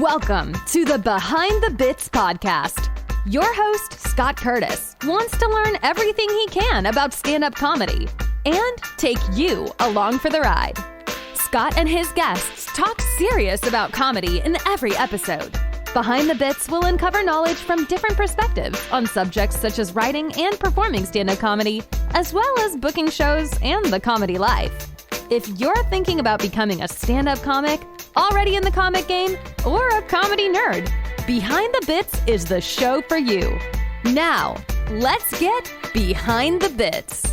Welcome to the Behind the Bits podcast. Your host, Scott Curtis, wants to learn everything he can about stand-up comedy and take you along for the ride. Scott and his guests talk serious about comedy in every episode. Behind the Bits will uncover knowledge from different perspectives on subjects such as writing and performing stand-up comedy, as well as booking shows and the comedy life. If you're thinking about becoming a stand-up comic, already in the comic game, or a comedy nerd, Behind the Bits is the show for you. Now, let's get Behind the Bits.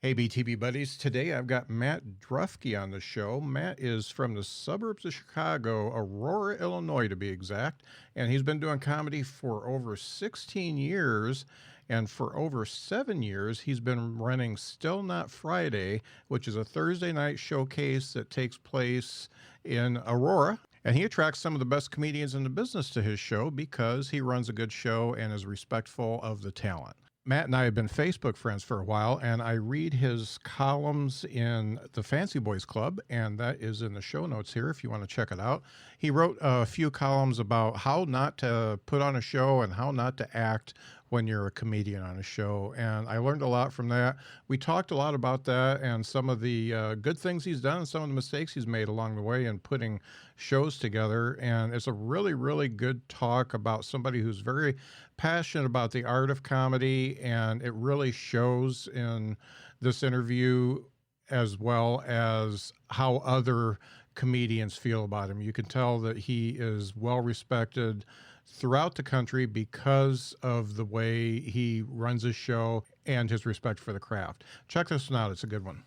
Hey, BTB buddies. Today I've got Matt Drufke on the show. Matt is from the suburbs of Chicago, Aurora, Illinois to be exact, and he's been doing comedy for over 16 years, and for over 7 years he's been running Still Not Friday, which is a Thursday night showcase that takes place in Aurora. And he attracts some of the best comedians in the business to his show because he runs a good show and is respectful of the talent. Matt and I have been Facebook friends for a while, and I read his columns in the Fancy Boys Club, and that is in the show notes here if you want to check it out. He wrote a few columns about how not to put on a show and how not to act when you're a comedian on a show, and I learned a lot from that. We talked a lot about that and some of the good things he's done and some of the mistakes he's made along the way in putting shows together, and it's a really, really good talk about somebody who's very passionate about the art of comedy, and it really shows in this interview as well as how other comedians feel about him. You can tell that he is well respected throughout the country because of the way he runs his show and his respect for the craft. Check this one out. It's a good one.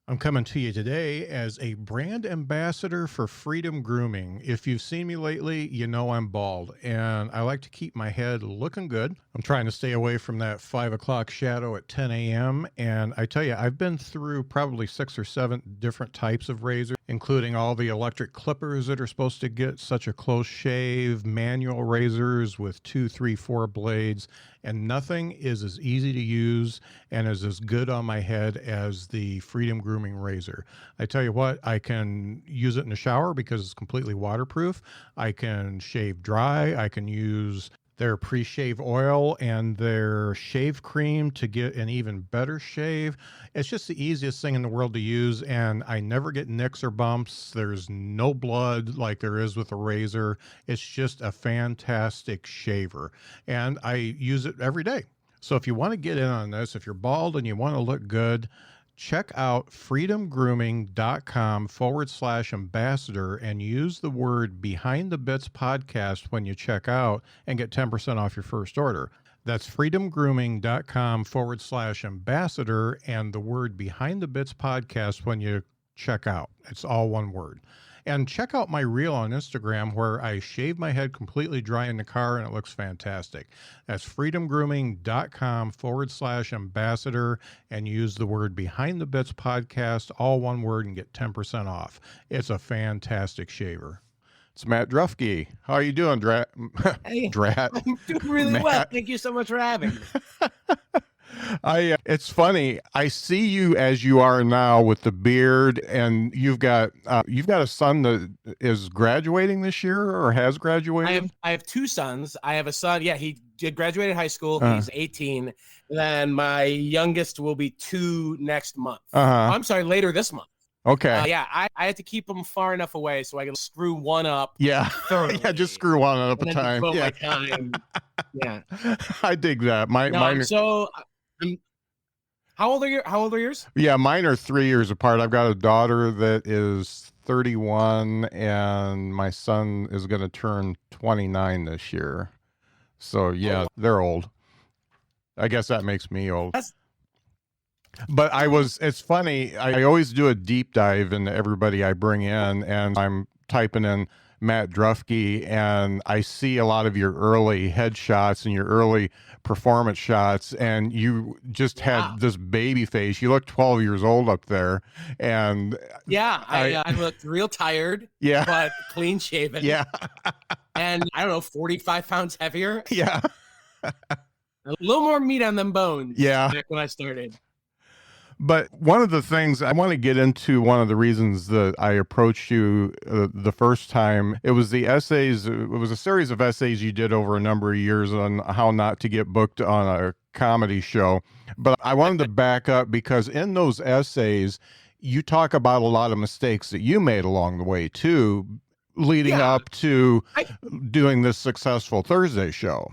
I'm coming to you today as a brand ambassador for Freedom Grooming. If you've seen me lately, you know I'm bald, and I like to keep my head looking good. I'm trying to stay away from that 5 o'clock shadow at 10 a.m., and I tell you, I've been through probably 6 or 7 different types of razors, including all the electric clippers that are supposed to get such a close shave, manual razors with 2, 3, 4 blades, and nothing is as easy to use and is as good on my head as the Freedom Grooming razor. I tell you what, I can use it in the shower because it's completely waterproof. I can shave dry. I can use their pre-shave oil and their shave cream to get an even better shave. It's just the easiest thing in the world to use, and I never get nicks or bumps. There's no blood like there is with a razor. It's just a fantastic shaver, and I use it every day. So if you want to get in on this, if you're bald and you want to look good, check out freedomgrooming.com/ambassador and use the word Behind the Bits podcast when you check out and get 10% off your first order. That's freedomgrooming.com/ambassador and the word Behind the Bits podcast when you check out. It's all one word. And check out my reel on Instagram where I shave my head completely dry in the car and it looks fantastic. That's freedomgrooming.com/ambassador and use the word Behind the Bits podcast, all one word, and get 10% off. It's a fantastic shaver. It's Matt Drufke. How are you doing, Hey, Drat? I'm doing really well. Thank you so much for having me. It's funny. I see you as you are now with the beard, and you've got a son that is graduating this year or has graduated. I have 2 sons. I have a son. Yeah, he did graduated high school. He's 18. And then my youngest will be 2 next month. I'm sorry, later this month. Okay. Yeah, I had to keep them far enough away so I can screw one up. Yeah. Thoroughly. Yeah, just screw one up a time. Yeah. Time. Yeah. I dig that. Mine. So, how old are yours? Yeah, mine are 3 years apart. I've got a daughter that is 31, and my son is going to turn 29 this year. So yeah, they're old. I guess that makes me old. But it's funny. I always do a deep dive into everybody I bring in, and I'm typing in Matt Drufke, and I see a lot of your early headshots and your early performance shots, and you just had this baby face. You look 12 years old up there, and I looked real tired, but clean shaven. And I don't know, 45 pounds heavier. A little more meat on them bones. Back when I started. But one of the things I want to get into, one of the reasons that I approached you the first time, it was the essays. It was a series of essays you did over a number of years on how not to get booked on a comedy show. But I wanted to back up because in those essays, you talk about a lot of mistakes that you made along the way too, leading up to doing this successful Thursday show.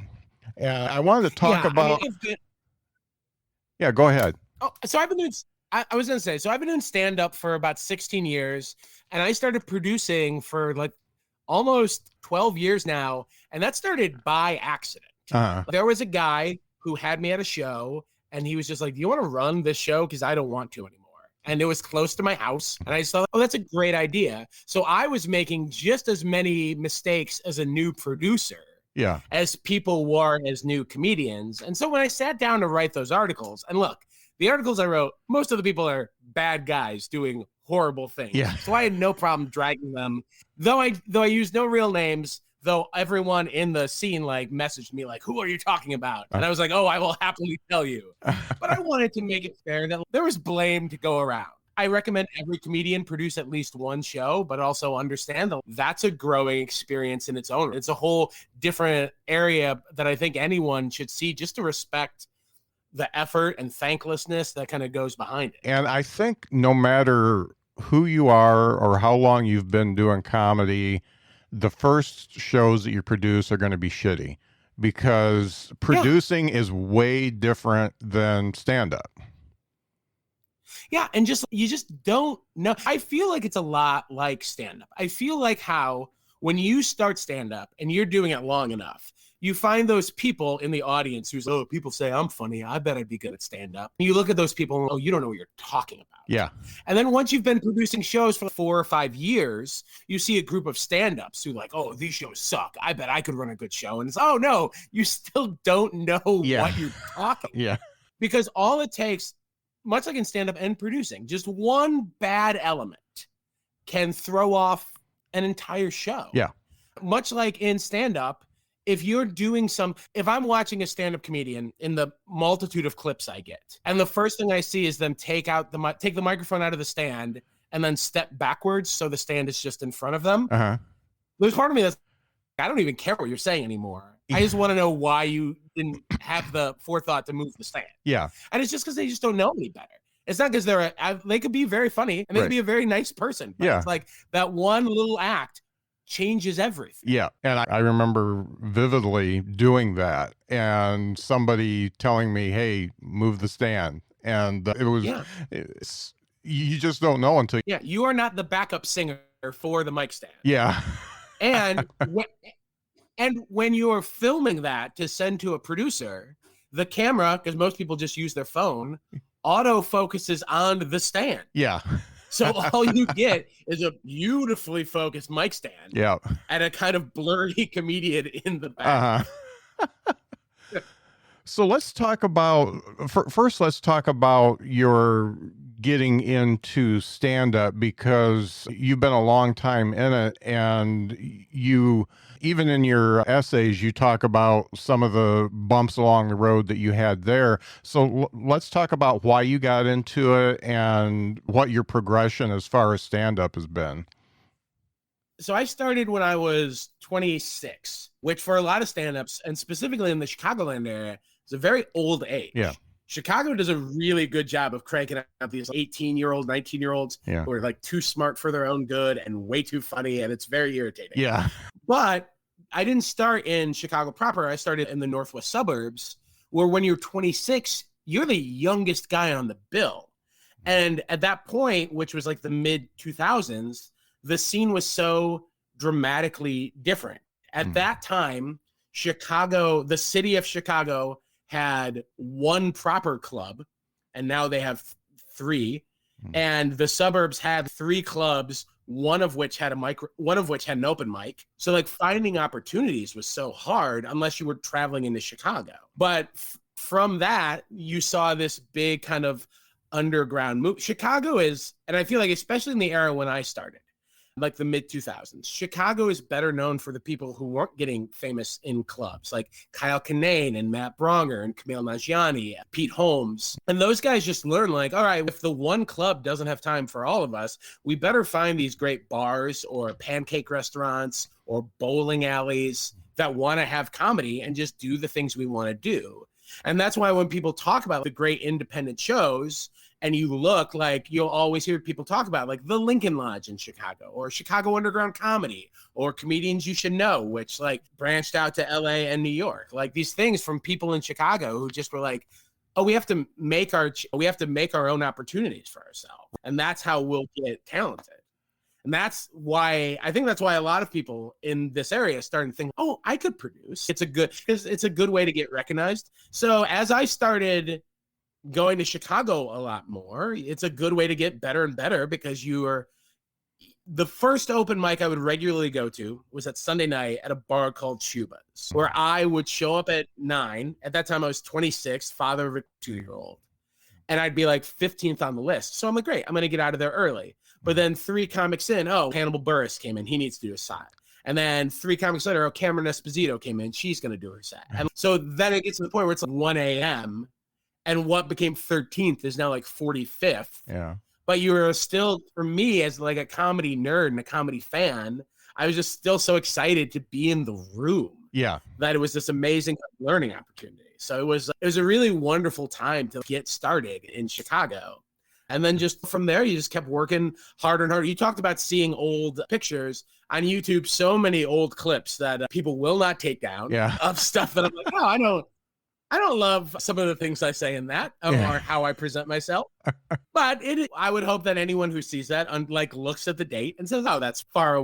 And I wanted to talk about. Go ahead. Oh, so I've been doing, I was going to say, so I've been doing stand-up for about 16 years, and I started producing for like almost 12 years now, and that started by accident. There was a guy who had me at a show, and he was just like, do you want to run this show? Because I don't want to anymore. And it was close to my house, and I thought, oh, that's a great idea. So I was making just as many mistakes as a new producer. As people were as new comedians. And so when I sat down to write those articles, and look, the articles I wrote, most of the people are bad guys doing horrible things. So I had no problem dragging them. Though I used no real names, though everyone in the scene like messaged me like, who are you talking about? And I was like, oh, I will happily tell you. But I wanted to make it fair that there was blame to go around. I recommend every comedian produce at least one show, but also understand that that's a growing experience in its own. It's a whole different area that I think anyone should see just to respect the effort and thanklessness that kind of goes behind it. And I think no matter who you are or how long you've been doing comedy, the first shows that you produce are going to be shitty because producing is way different than stand-up. And you just don't know. I feel like it's a lot like stand-up. I feel like how when you start stand-up and you're doing it long enough, you find those people in the audience who's, oh, people say I'm funny. I bet I'd be good at stand-up. You look at those people and, oh, you don't know what you're talking about. And then once you've been producing shows for 4 or 5 years, you see a group of stand-ups who like, oh, these shows suck. I bet I could run a good show. And it's, oh, no, you still don't know what you're talking about. Because all it takes, much like in stand-up and producing, just one bad element can throw off an entire show. Much like in stand-up, if you're doing if I'm watching a stand-up comedian in the multitude of clips I get, and the first thing I see is them take the microphone out of the stand and then step backwards so the stand is just in front of them, there's part of me that's, I don't even care what you're saying anymore. I just want to know why you didn't have the forethought to move the stand. And it's just because they just don't know any better. It's not because they could be very funny and they could be a very nice person. But it's like that one little act changes everything. And I remember vividly doing that and somebody telling me, hey, move the stand. And it was, you just don't know until. You are not the backup singer for the mic stand. And when you're filming that to send to a producer, the camera, because most people just use their phone, auto focuses on the stand. So all you get is a beautifully focused mic stand and a kind of blurry comedian in the back. So let's talk about, first let's talk about your getting into stand-up, because you've been a long time in it, and you, even in your essays, you talk about some of the bumps along the road that you had there. So let's talk about why you got into it and what your progression as far as stand-up has been. So I started when I was 26, which for a lot of stand-ups, and specifically in the Chicagoland area, is a very old age. Chicago does a really good job of cranking out these 18-year-old, 19-year-olds who are like too smart for their own good and way too funny, and it's very irritating. But I didn't start in Chicago proper. I started in the northwest suburbs, where when you're 26, you're the youngest guy on the bill. And at that point, which was like the mid-2000s, the scene was so dramatically different. At that time, Chicago, the city of Chicago, had one proper club, and now they have 3. And the suburbs had 3 clubs one of which had an open mic. So like finding opportunities was so hard unless you were traveling into Chicago. But from that, you saw this big kind of underground move. Chicago is, and I feel like especially in the era when I started, like the mid 2000s, Chicago is better known for the people who weren't getting famous in clubs, like Kyle Kinane and Matt Bronger and Camille Nanjiani, Pete Holmes. And those guys just learned like, all right, if the one club doesn't have time for all of us, we better find these great bars or pancake restaurants or bowling alleys that want to have comedy and just do the things we want to do. And that's why when people talk about the great independent shows, and you look, like you'll always hear people talk about like the Lincoln Lodge in Chicago or Chicago Underground Comedy or Comedians You Should Know, which like branched out to LA and New York. Like these things from people in Chicago who just were like, oh, we have to make our own opportunities for ourselves. And that's how we'll get talented. And that's why a lot of people in this area started to think, oh, I could produce. It's a good way to get recognized. So as I started going to Chicago a lot more, it's a good way to get better and better because the first open mic I would regularly go to was at Sunday night at a bar called Shuba's, where I would show up at 9. At that time, I was 26, father of a 2-year-old. And I'd be like 15th on the list. So I'm like, great, I'm going to get out of there early. But then 3 comics in, oh, Hannibal Buress came in. He needs to do a set. And then 3 comics later, oh, Cameron Esposito came in. She's going to do her set. And so then it gets to the point where it's like 1 a.m. And what became 13th is now like 45th. Yeah. But you were still, for me as like a comedy nerd and a comedy fan, I was just still so excited to be in the room. Yeah. That it was this amazing learning opportunity. So it was a really wonderful time to get started in Chicago. And then just from there, you just kept working harder and harder. You talked about seeing old pictures on YouTube, so many old clips that people will not take down of stuff that I'm like, oh, I don't love some of the things I say in that or how I present myself. But I would hope that anyone who sees that looks at the date and says, oh, that's far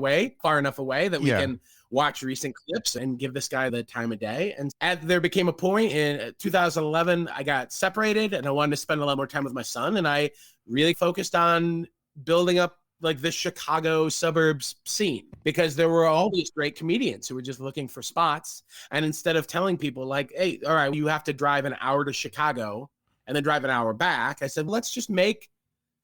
enough away that we can watch recent clips and give this guy the time of day. And there became a point in 2011, I got separated and I wanted to spend a lot more time with my son. And I really focused on building up like the Chicago suburbs scene, because there were all these great comedians who were just looking for spots. And instead of telling people like, hey, all right, you have to drive an hour to Chicago and then drive an hour back, I said, let's just make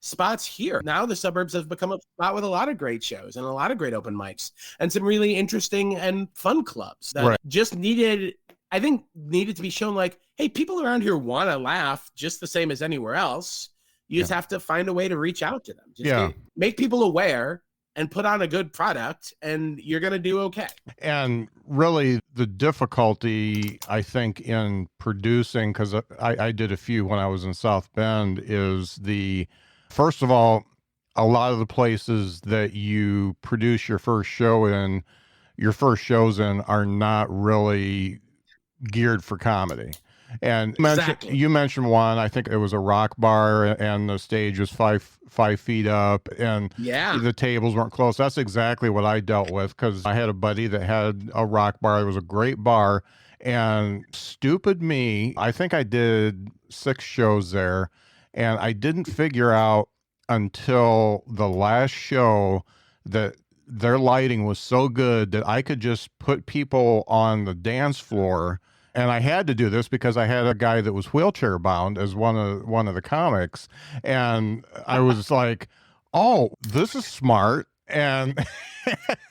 spots here. Now the suburbs have become a spot with a lot of great shows and a lot of great open mics and some really interesting and fun clubs that just needed to be shown like, hey, people around here want to laugh just the same as anywhere else. You just have to find a way to reach out to them. Just make people aware and put on a good product and you're going to do okay. And really the difficulty, I think, in producing, because I did a few when I was in South Bend, is first of all, a lot of the places that you produce your first shows in are not really geared for comedy. And you mentioned one, I think it was a rock bar and the stage was five feet up and the tables weren't close. That's exactly what I dealt with, because I had a buddy that had a rock bar. It was a great bar, and stupid me, I think I did 6 shows there, and I didn't figure out until the last show that their lighting was so good that I could just put people on the dance floor. And I had to do this because I had a guy that was wheelchair bound as one of the comics. And I was like, oh, this is smart. And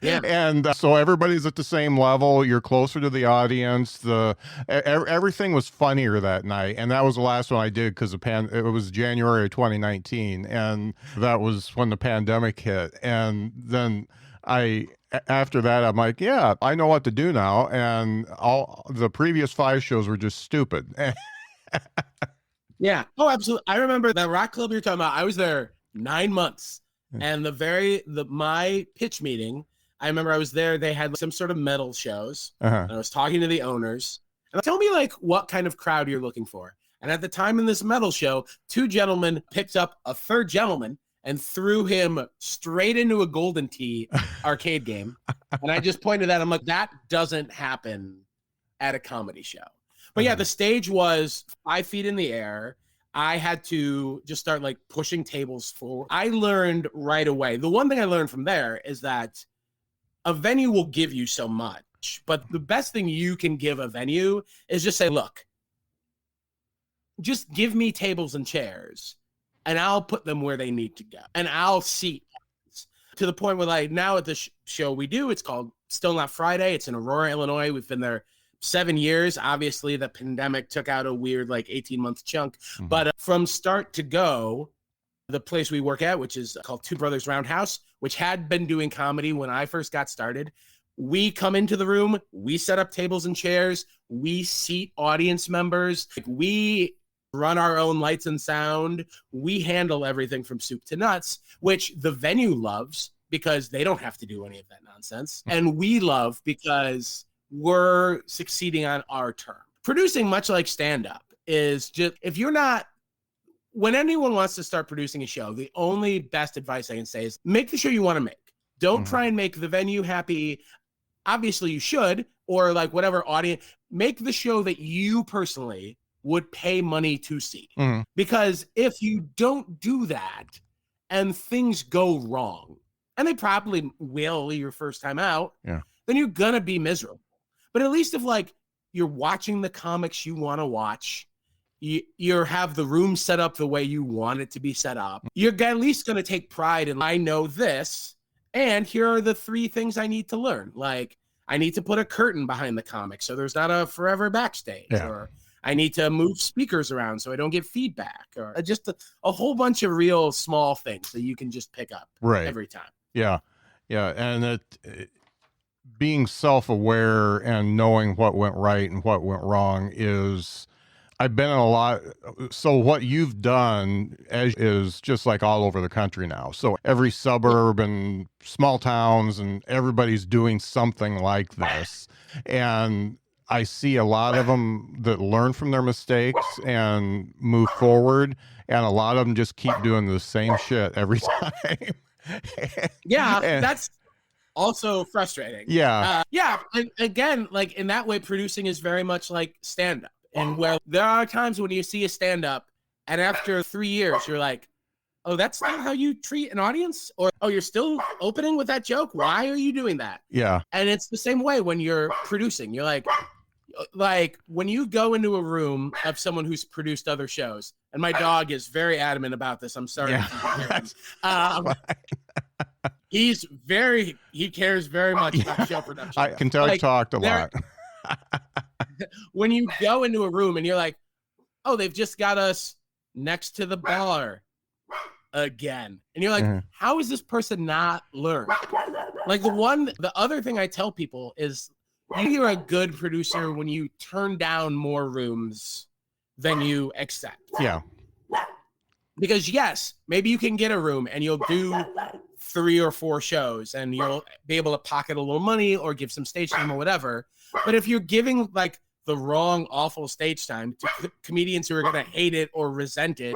and so everybody's at the same level. You're closer to the audience. Everything was funnier that night. And that was the last one I did because it was January of 2019. And that was when the pandemic hit. And then after that, I'm like, yeah, I know what to do now. And all the previous 5 shows were just stupid. Yeah. Oh, absolutely. I remember that rock club you're talking about. I was there 9 months. And my pitch meeting, I remember I was there. They had some sort of metal shows. And I was talking to the owners. And tell me like what kind of crowd you're looking for. And at the time in this metal show, 2 gentlemen picked up a 3rd gentleman and threw him straight into a Golden Tee arcade game. And I just pointed at him like, that doesn't happen at a comedy show. But yeah, the stage was 5 feet in the air. I had to just start like pushing tables forward. I learned right away. The one thing I learned from there is that a venue will give you so much, but the best thing you can give a venue is just say, look, just give me tables and chairs and I'll put them where they need to go. And I'll seat to the point where like now at the show we do, it's called Still Not Friday. It's in Aurora, Illinois. We've been there 7 years. Obviously the pandemic took out a weird like 18-month chunk, but from start to go, the place we work at, which is called Two Brothers Roundhouse, which had been doing comedy when I first got started. We come into the room, we set up tables and chairs, we seat audience members, we run our own lights and sound. We handle everything from soup to nuts, which the venue loves because they don't have to do any of that nonsense. And we love because we're succeeding on our term. Producing, much like stand-up, is just, if you're not, when anyone wants to start producing a show, the only best advice I can say is make the show you want to make. Don't try and make the venue happy. Obviously you should, or like whatever audience, make the show that you personally would pay money to see. Because if you don't do that and things go wrong, and they probably will your first time out, then you're gonna be miserable. But at least if like you're watching the comics you want to watch, you have the room set up the way you want it to be set up, you're at least going to take pride in, I know this, and here are the 3 things I need to learn. Like, I need to put a curtain behind the comic so there's not a forever backstage, or I need to move speakers around so I don't get feedback, or just a whole bunch of real small things that you can just pick up every time. Yeah. And being self-aware and knowing what went right and what went wrong is, I've been in a lot. So what you've done is just like all over the country now. So every suburb and small towns and everybody's doing something like this. And I see a lot of them that learn from their mistakes and move forward. And a lot of them just keep doing the same shit every time. That's also frustrating. And again, like in that way, producing is very much like stand-up. And well, there are times when you see a stand-up and after 3 years, you're like, oh, that's not how you treat an audience? Or, oh, you're still opening with that joke? Why are you doing that? And it's the same way when you're producing. You're like when you go into a room of someone who's produced other shows, and my dog is very adamant about this. I'm sorry. He cares very much about show production. I can tell he talked a lot. When you go into a room and you're like, oh, they've just got us next to the bar again. And you're like, how is this person not learned? Like the other thing I tell people is you're a good producer when you turn down more rooms than you accept. Because yes, maybe you can get a room and you'll do 3 or 4 shows and you'll be able to pocket a little money or give some stage time or whatever. But if you're giving like the wrong, awful stage time to comedians who are going to hate it or resent it,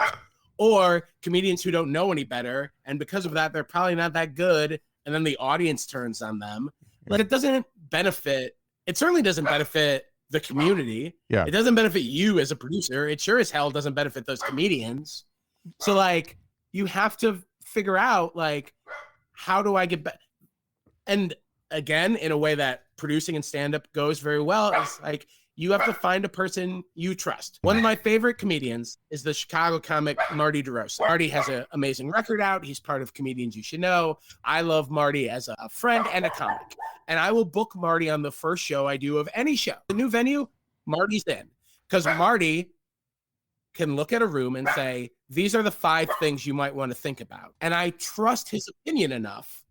or comedians who don't know any better, and because of that, they're probably not that good, and then the audience turns on them, but it doesn't benefit. It certainly doesn't benefit the community. It doesn't benefit you as a producer. It sure as hell doesn't benefit those comedians. So like, you have to figure out like, how do I get back? And again, in a way that producing and stand-up goes very well, is like, you have to find a person you trust. One of my favorite comedians is the Chicago comic Marty DeRosa. Marty has an amazing record out. He's part of Comedians You Should Know. I love Marty as a friend and a comic. And I will book Marty on the first show I do of any show. The new venue, Marty's in. Because Marty can look at a room and say, these are the 5 things you might want to think about. And I trust his opinion enough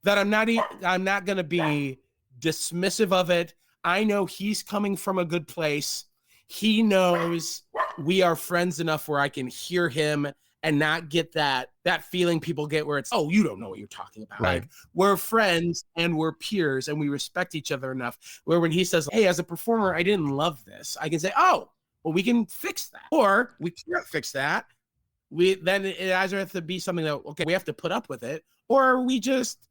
that I'm not going to be dismissive of it. I know he's coming from a good place. He knows we are friends enough where I can hear him and not get that feeling people get where it's, oh, you don't know what you're talking about. Like, we're friends and we're peers and we respect each other enough where when he says, hey, as a performer, I didn't love this, I can say, oh, well, we can fix that. Or we can't fix that. Then it either has to be something that, okay, we have to put up with it, or we just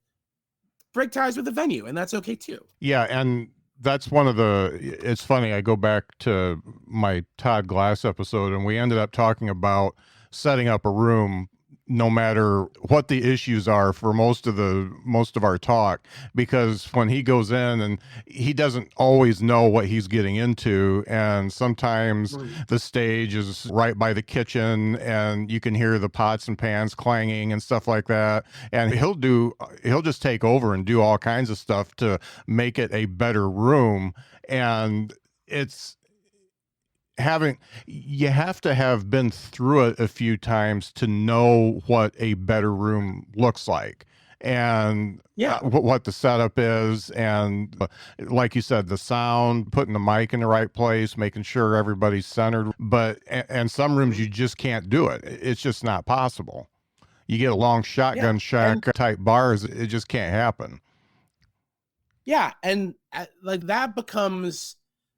break ties with the venue, and that's okay too. And that's one of the, it's funny, I go back to my Todd Glass episode, and we ended up talking about setting up a room no matter what the issues are for most of our talk, because when he goes in and he doesn't always know what he's getting into, and sometimes the stage is right by the kitchen and you can hear the pots and pans clanging and stuff like that, and he'll just take over and do all kinds of stuff to make it a better room. And it's you have to have been through it a few times to know what a better room looks like, and what the setup is, and like you said, the sound, putting the mic in the right place, making sure everybody's centered. But and some rooms you just can't do it. It's just not possible. You get a long shotgun shack type bars, it just can't happen. Yeah, and like that becomes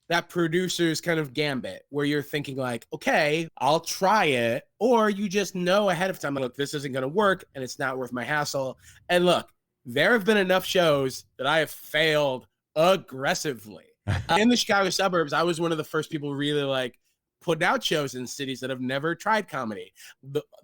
that producer's kind of gambit where you're thinking like, okay, I'll try it. Or you just know ahead of time, look, this isn't going to work and it's not worth my hassle. And look, there have been enough shows that I have failed aggressively. In the Chicago suburbs, I was one of the first people really like putting out shows in cities that have never tried comedy.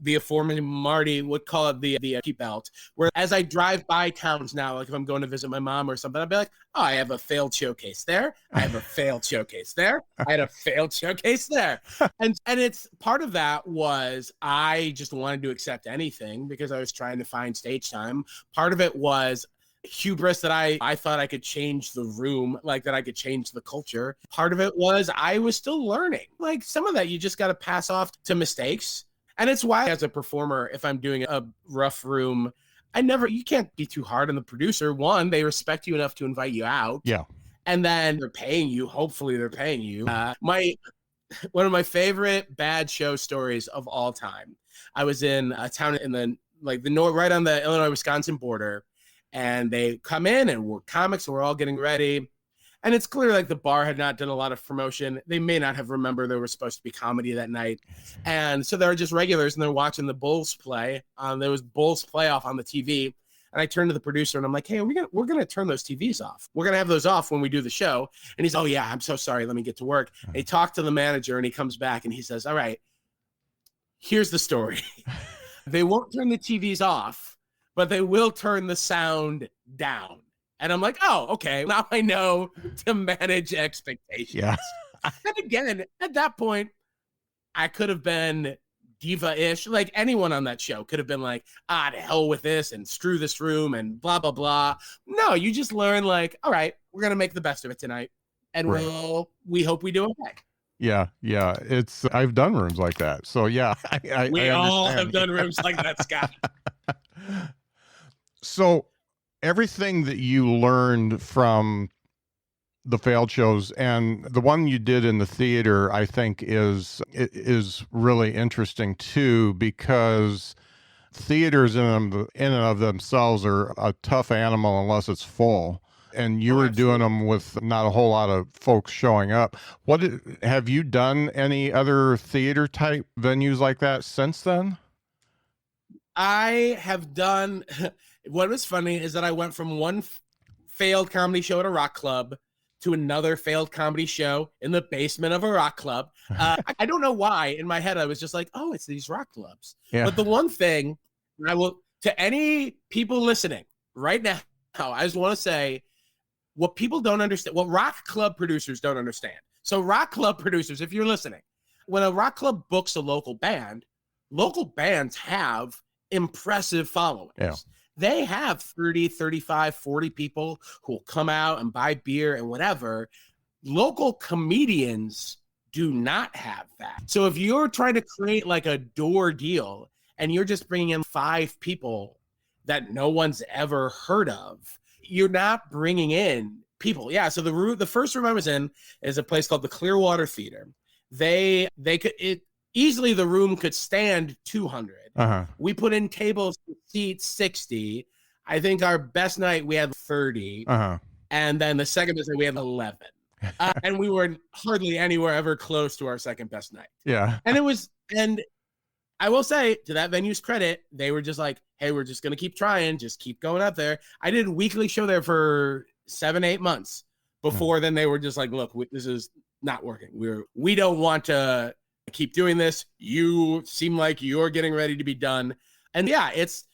The aforementioned Marty would call it the keep belt, where as I drive by towns now, like if I'm going to visit my mom or something, I'd be like, oh, I have a failed showcase there. I have a failed showcase there. I had a failed showcase there. And it's part of that was I just wanted to accept anything because I was trying to find stage time. Part of it was hubris that I thought I could change the room, like that I could change the culture. Part of it was I was still learning. Like some of that you just got to pass off to mistakes. And it's why as a performer, if I'm doing a rough room, you can't be too hard on the producer. One, they respect you enough to invite you out. Yeah. And then they're paying you. Hopefully they're paying you. One of my favorite bad show stories of all time. I was in a town in the north, right on the Illinois-Wisconsin border. And they come in and we're comics and we're all getting ready. And it's clear like the bar had not done a lot of promotion. They may not have remembered there was supposed to be comedy that night. And so they're just regulars and they're watching the Bulls play. There was Bulls playoff on the TV. And I turned to the producer and I'm like, hey, we're gonna turn those TVs off. We're gonna have those off when we do the show. And he's, oh yeah, I'm so sorry. Let me get to work. And he talked to the manager and he comes back and he says, all right, here's the story. They won't turn the TVs off, but they will turn the sound down. And I'm like, oh, okay. Now I know to manage expectations. Yeah. And again, at that point, I could have been diva-ish. Like anyone on that show could have been like, to hell with this and screw this room and blah, blah, blah. No, you just learn like, all right, we're going to make the best of it tonight. And we hope we do okay. Yeah. I've done rooms like that. So yeah. We all have done rooms like that, Scott. So everything that you learned from the failed shows, and the one you did in the theater, I think is really interesting too, because theaters in and of themselves are a tough animal unless it's full. And you were doing them with not a whole lot of folks showing up. Have you done any other theater type venues like that since then? I have done. What was funny is that I went from one failed comedy show at a rock club to another failed comedy show in the basement of a rock club. I don't know why. In my head, I was just like, oh, it's these rock clubs. Yeah. But the one thing I will, to any people listening right now, I just want to say what people don't understand, what rock club producers don't understand. So rock club producers, if you're listening, when a rock club books a local bands have impressive followings. Yeah. They have 30, 35, 40 people who will come out and buy beer and whatever. Local comedians do not have that. So if you're trying to create like a door deal and you're just bringing in 5 people that no one's ever heard of, you're not bringing in people. Yeah. So the first room I was in is a place called the Clearwater Theater. Easily the room could stand 200. Uh-huh. We put in tables to seat 60. I think our best night we had 30. Uh-huh. And then the second best night we had 11. And we were hardly anywhere ever close to our second best night. Yeah. And I will say, to that venue's credit, they were just like, hey, we're just going to keep trying. Just keep going up there. I did a weekly show there for 7-8 months. Before then, they were just like, look, this is not working. We don't want to keep doing this. You seem like you're getting ready to be done. And yeah, it's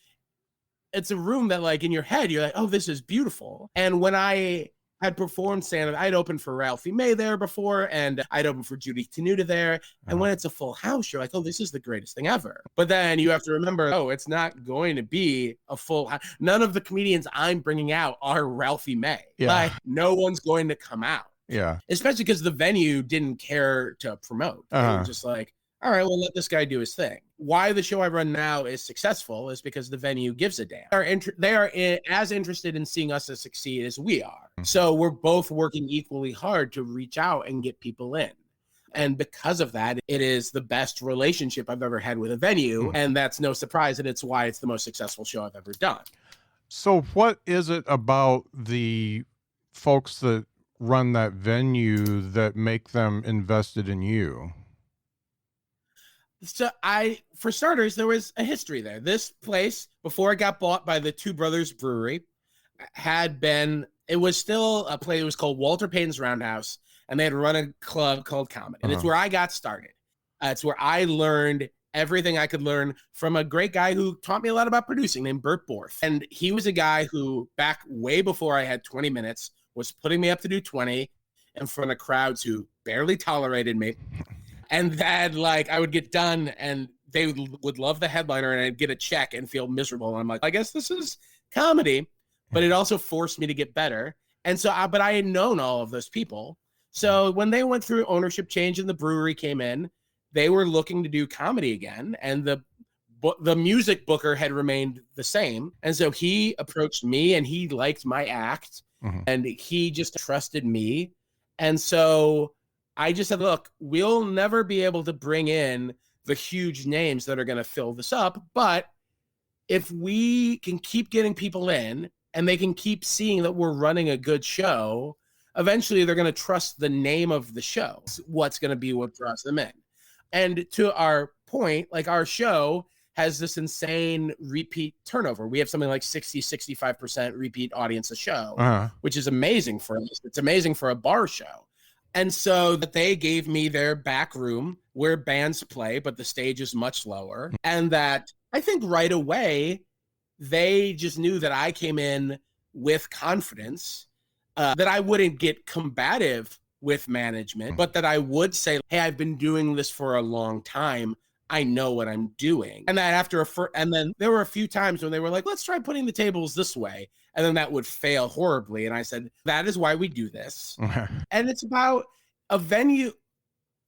a room that, like, in your head, you're like, oh, this is beautiful. And when I had performed stand-up, I'd opened for Ralphie May there before, and I'd opened for Judy Tenuta there. And when it's a full house, you're like, oh, this is the greatest thing ever. But then you have to remember, oh, it's not going to be a full house. None of the comedians I'm bringing out are Ralphie May. Yeah. Like, no one's going to come out. Yeah. Especially because the venue didn't care to promote. They were just like, all right, well, let this guy do his thing. Why the show I run now is successful is because the venue gives a damn. They are as interested in seeing us succeed as we are. So we're both working equally hard to reach out and get people in. And because of that, it is the best relationship I've ever had with a venue. And that's no surprise, and it's why it's the most successful show I've ever done. So what is it about the folks that run that venue that make them invested in you? So for starters, there was a history there. This place, before it got bought by the Two Brothers Brewery, it was still a place. It was called Walter Payton's Roundhouse, and they had run a club called Comedy. And it's where I got started. It's where I learned everything I could learn from a great guy who taught me a lot about producing named Bert Borth. And he was a guy who, back way before I had 20 minutes, was putting me up to do 20 in front of crowds who barely tolerated me. And then, like, I would get done and they would love the headliner, and I'd get a check and feel miserable. And I'm like, I guess this is comedy, but it also forced me to get better. And so, but I had known all of those people. So when they went through ownership change and the brewery came in, they were looking to do comedy again. And the music booker had remained the same. And so he approached me, and he liked my act, and he just trusted me. And so I just said, look, we'll never be able to bring in the huge names that are going to fill this up. But if we can keep getting people in and they can keep seeing that we're running a good show, eventually they're going to trust the name of the show. What's going to be what draws them in. And to our point, like, our show has this insane repeat turnover. We have something like 65% repeat audience a show, which is amazing for us. It's amazing for a bar show. And so that they gave me their back room where bands play, but the stage is much lower. And that I think right away, they just knew that I came in with confidence, that I wouldn't get combative with management, but that I would say, hey, I've been doing this for a long time. I know what I'm doing. And that and then there were a few times when they were like, let's try putting the tables this way. And then that would fail horribly. And I said, that is why we do this. And it's about a venue.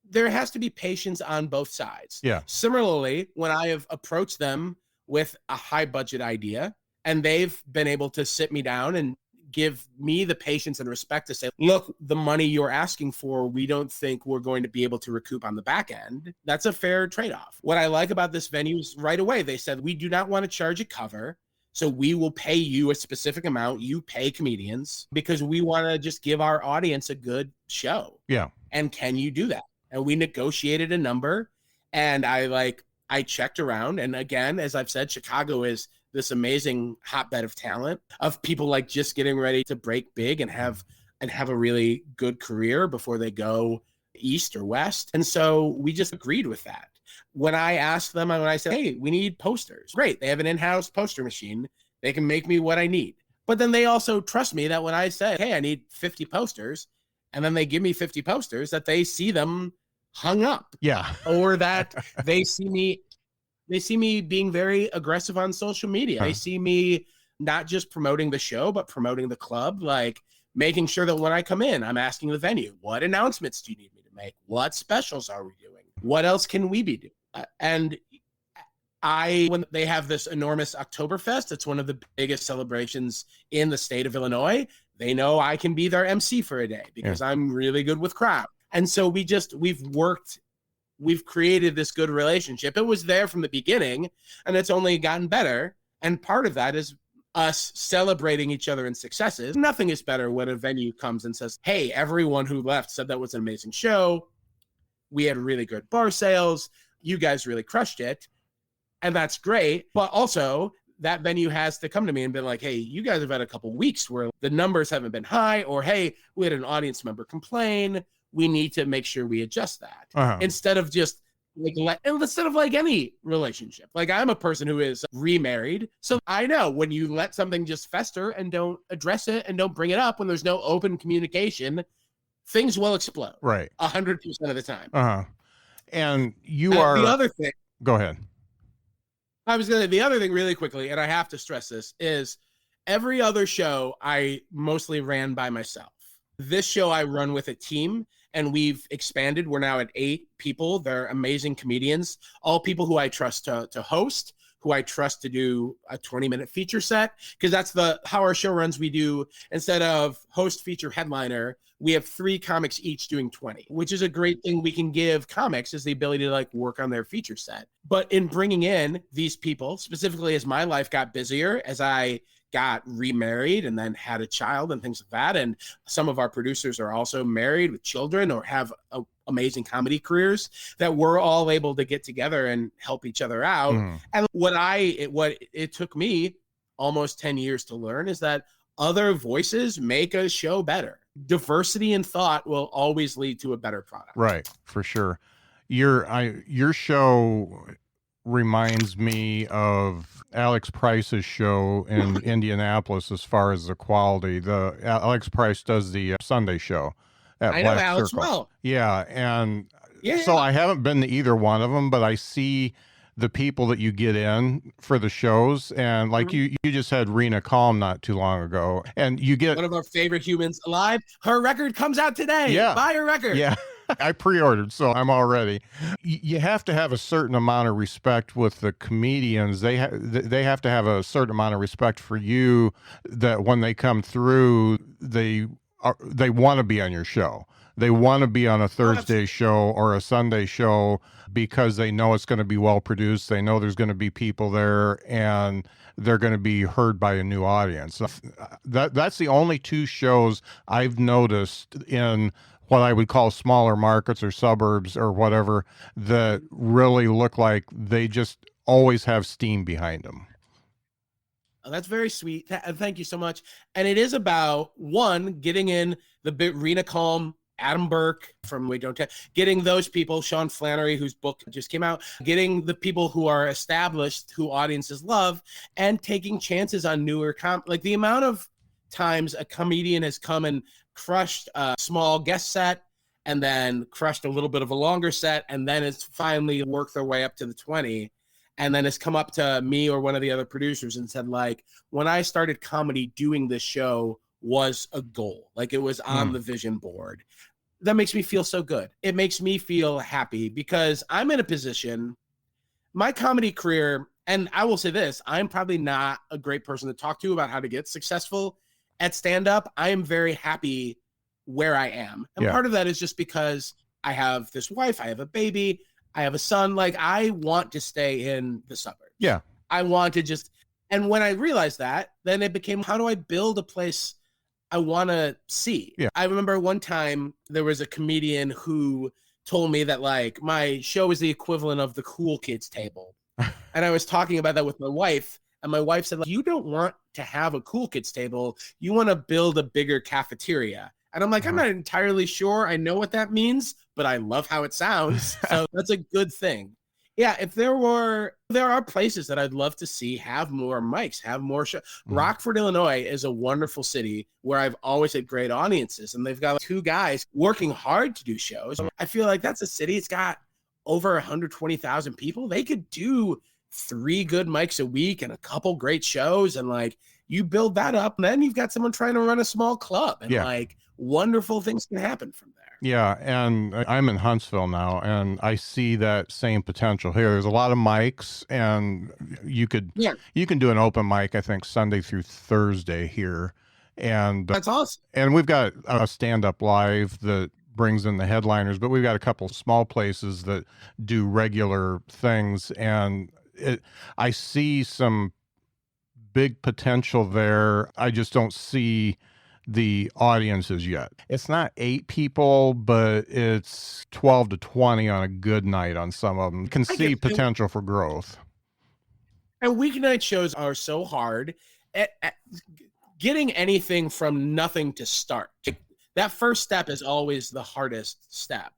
There has to be patience on both sides. Yeah. Similarly, when I have approached them with a high budget idea and they've been able to sit me down and give me the patience and respect to say, look, the money you're asking for, we don't think we're going to be able to recoup on the back end. That's a fair trade-off. What I like about this venue is right away, they said, we do not want to charge a cover. So we will pay you a specific amount. You pay comedians because we want to just give our audience a good show. Yeah. And can you do that? And we negotiated a number, and I checked around. And again, as I've said, Chicago is this amazing hotbed of talent, of people like just getting ready to break big and have a really good career before they go east or west. And so we just agreed with that. When I asked them, when I said, hey, we need posters. Great. They have an in-house poster machine. They can make me what I need. But then they also trust me that when I say, hey, I need 50 posters, and then they give me 50 posters, that they see them hung up. Yeah. Or that they see me being very aggressive on social media. They see me not just promoting the show, but promoting the club, like making sure that when I come in, I'm asking the venue, what announcements do you need me to make? What specials are we doing? What else can we be doing? And when they have this enormous Oktoberfest, it's one of the biggest celebrations in the state of Illinois. They know I can be their MC for a day because I'm really good with crowd. And so we've created this good relationship. It was there from the beginning, and it's only gotten better. And part of that is us celebrating each other in successes. Nothing is better when a venue comes and says, hey, everyone who left said that was an amazing show. We had really good bar sales. You guys really crushed it. And that's great. But also that venue has to come to me and be like, hey, you guys have had a couple weeks where the numbers haven't been high, or hey, we had an audience member complain. We need to make sure we adjust that instead of just instead of like any relationship. Like, I'm a person who is remarried. So I know when you let something just fester and don't address it and don't bring it up when there's no open communication, things will explode. Right. 100% of the time. And you are the other thing. Go ahead. I was going to, the other thing really quickly, and I have to stress this, is every other show I mostly ran by myself. This show I run with a team, and we've expanded. We're now at 8 people. They're amazing comedians, all people who I trust to host, who I trust to do a 20-minute feature set, because that's how our show runs. We do, instead of host, feature, headliner, we have 3 comics each doing 20, which is a great thing we can give comics, is the ability to like work on their feature set. But in bringing in these people, specifically as my life got busier, as I got remarried and then had a child and things like that, and some of our producers are also married with children or have amazing comedy careers, that we're all able to get together and help each other out. And what it took me almost 10 years to learn is that other voices make a show better. Diversity in thought will always lead to a better product. Right, for sure. Your show reminds me of Alex Price's show in Indianapolis as far as the quality. Alex Price does the Sunday show at I Black know Alex Circle. well. Yeah, and so I haven't been to either one of them, but I see the people that you get in for the shows, and like you just had Rena Calm not too long ago, and you get one of our favorite humans alive. Her record comes out today. Yeah. Buy her record. Yeah. I pre-ordered, so I'm all ready. You have to have a certain amount of respect with the comedians. They have to have a certain amount of respect for you, that when they come through, they want to be on your show. They want to be on a Thursday show or a Sunday show because they know it's going to be well produced. They know there's going to be people there, and they're going to be heard by a new audience. That's the only 2 shows I've noticed in what I would call smaller markets or suburbs or whatever, that really look like they just always have steam behind them. Oh, that's very sweet. Thank you so much. And it is about, one, getting in the bit Rena Calm, Adam Burke from We Don't Tell, getting those people, Sean Flannery, whose book just came out, getting the people who are established, who audiences love, and taking chances on newer like the amount of times a comedian has come and crushed a small guest set and then crushed a little bit of a longer set, and then it's finally worked their way up to the 20, and then it's come up to me or one of the other producers and said, like, when I started comedy, doing this show was a goal. Like, it was on the vision board. That makes me feel so good. It makes me feel happy because I'm in a position, my comedy career, and I will say this, I'm probably not a great person to talk to about how to get successful at stand-up. I am very happy where I am. And part of that is just because I have this wife, I have a baby, I have a son. Like, I want to stay in the suburbs. Yeah. I want to just, and when I realized that, then it became, how do I build a place I want to see? Yeah. I remember one time there was a comedian who told me that, like, my show is the equivalent of the cool kids table. And I was talking about that with my wife. And my wife said, like, you don't want to have a cool kids table. You want to build a bigger cafeteria. And I'm like, I'm not entirely sure I know what that means, but I love how it sounds. So that's a good thing. Yeah, if there are places that I'd love to see have more mics, have more shows. Rockford, Illinois is a wonderful city where I've always had great audiences, and they've got like 2 guys working hard to do shows. I feel like that's a city. It's got over 120,000 people. They could do 3 good mics a week and a couple great shows, and like, you build that up, and then you've got someone trying to run a small club, and like, wonderful things can happen from there. Yeah, and I'm in Huntsville now, and I see that same potential here. There's a lot of mics, and you can do an open mic, I think, Sunday through Thursday here, and that's awesome. And we've got a stand-up live that brings in the headliners, but we've got a couple small places that do regular things, and I see some big potential there. I just don't see the audiences yet. It's not 8 people, but it's 12 to 20 on a good night on some of them. You can see potential for growth. And weeknight shows are so hard at getting anything from nothing to start. That first step is always the hardest step.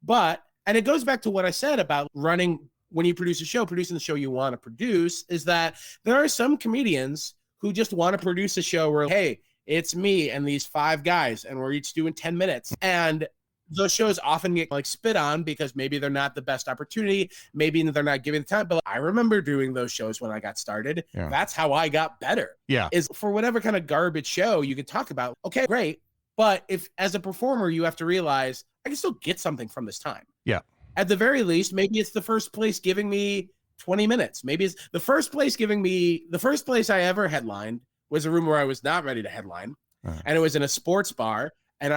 And it goes back to what I said about running when you produce a show, producing the show you want to produce, is that there are some comedians who just want to produce a show where, hey, it's me and these 5 guys, and we're each doing 10 minutes. And those shows often get like spit on because maybe they're not the best opportunity. Maybe they're not giving the time. But I remember doing those shows when I got started. Yeah. That's how I got better. Yeah. Is for whatever kind of garbage show you can talk about. Okay, great. But if as a performer, you have to realize I can still get something from this time. Yeah. At the very least, maybe it's the first place giving me 20 minutes. Maybe it's the first place I ever headlined was a room where I was not ready to headline. And it was in a sports bar. And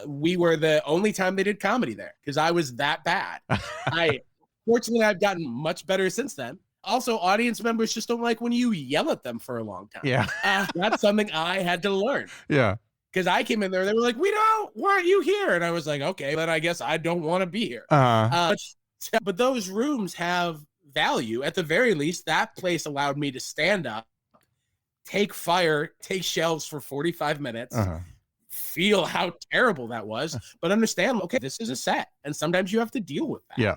we were the only time they did comedy there because I was that bad. Fortunately, I've gotten much better since then. Also, audience members just don't like when you yell at them for a long time. Yeah. That's something I had to learn. Yeah. Because I came in there, they were like, why aren't you here? And I was like, okay, then I guess I don't want to be here. But those rooms have value. At the very least, that place allowed me to stand up, take shelves for 45 minutes, feel how terrible that was, but understand, okay, this is a set. And sometimes you have to deal with that. Yeah.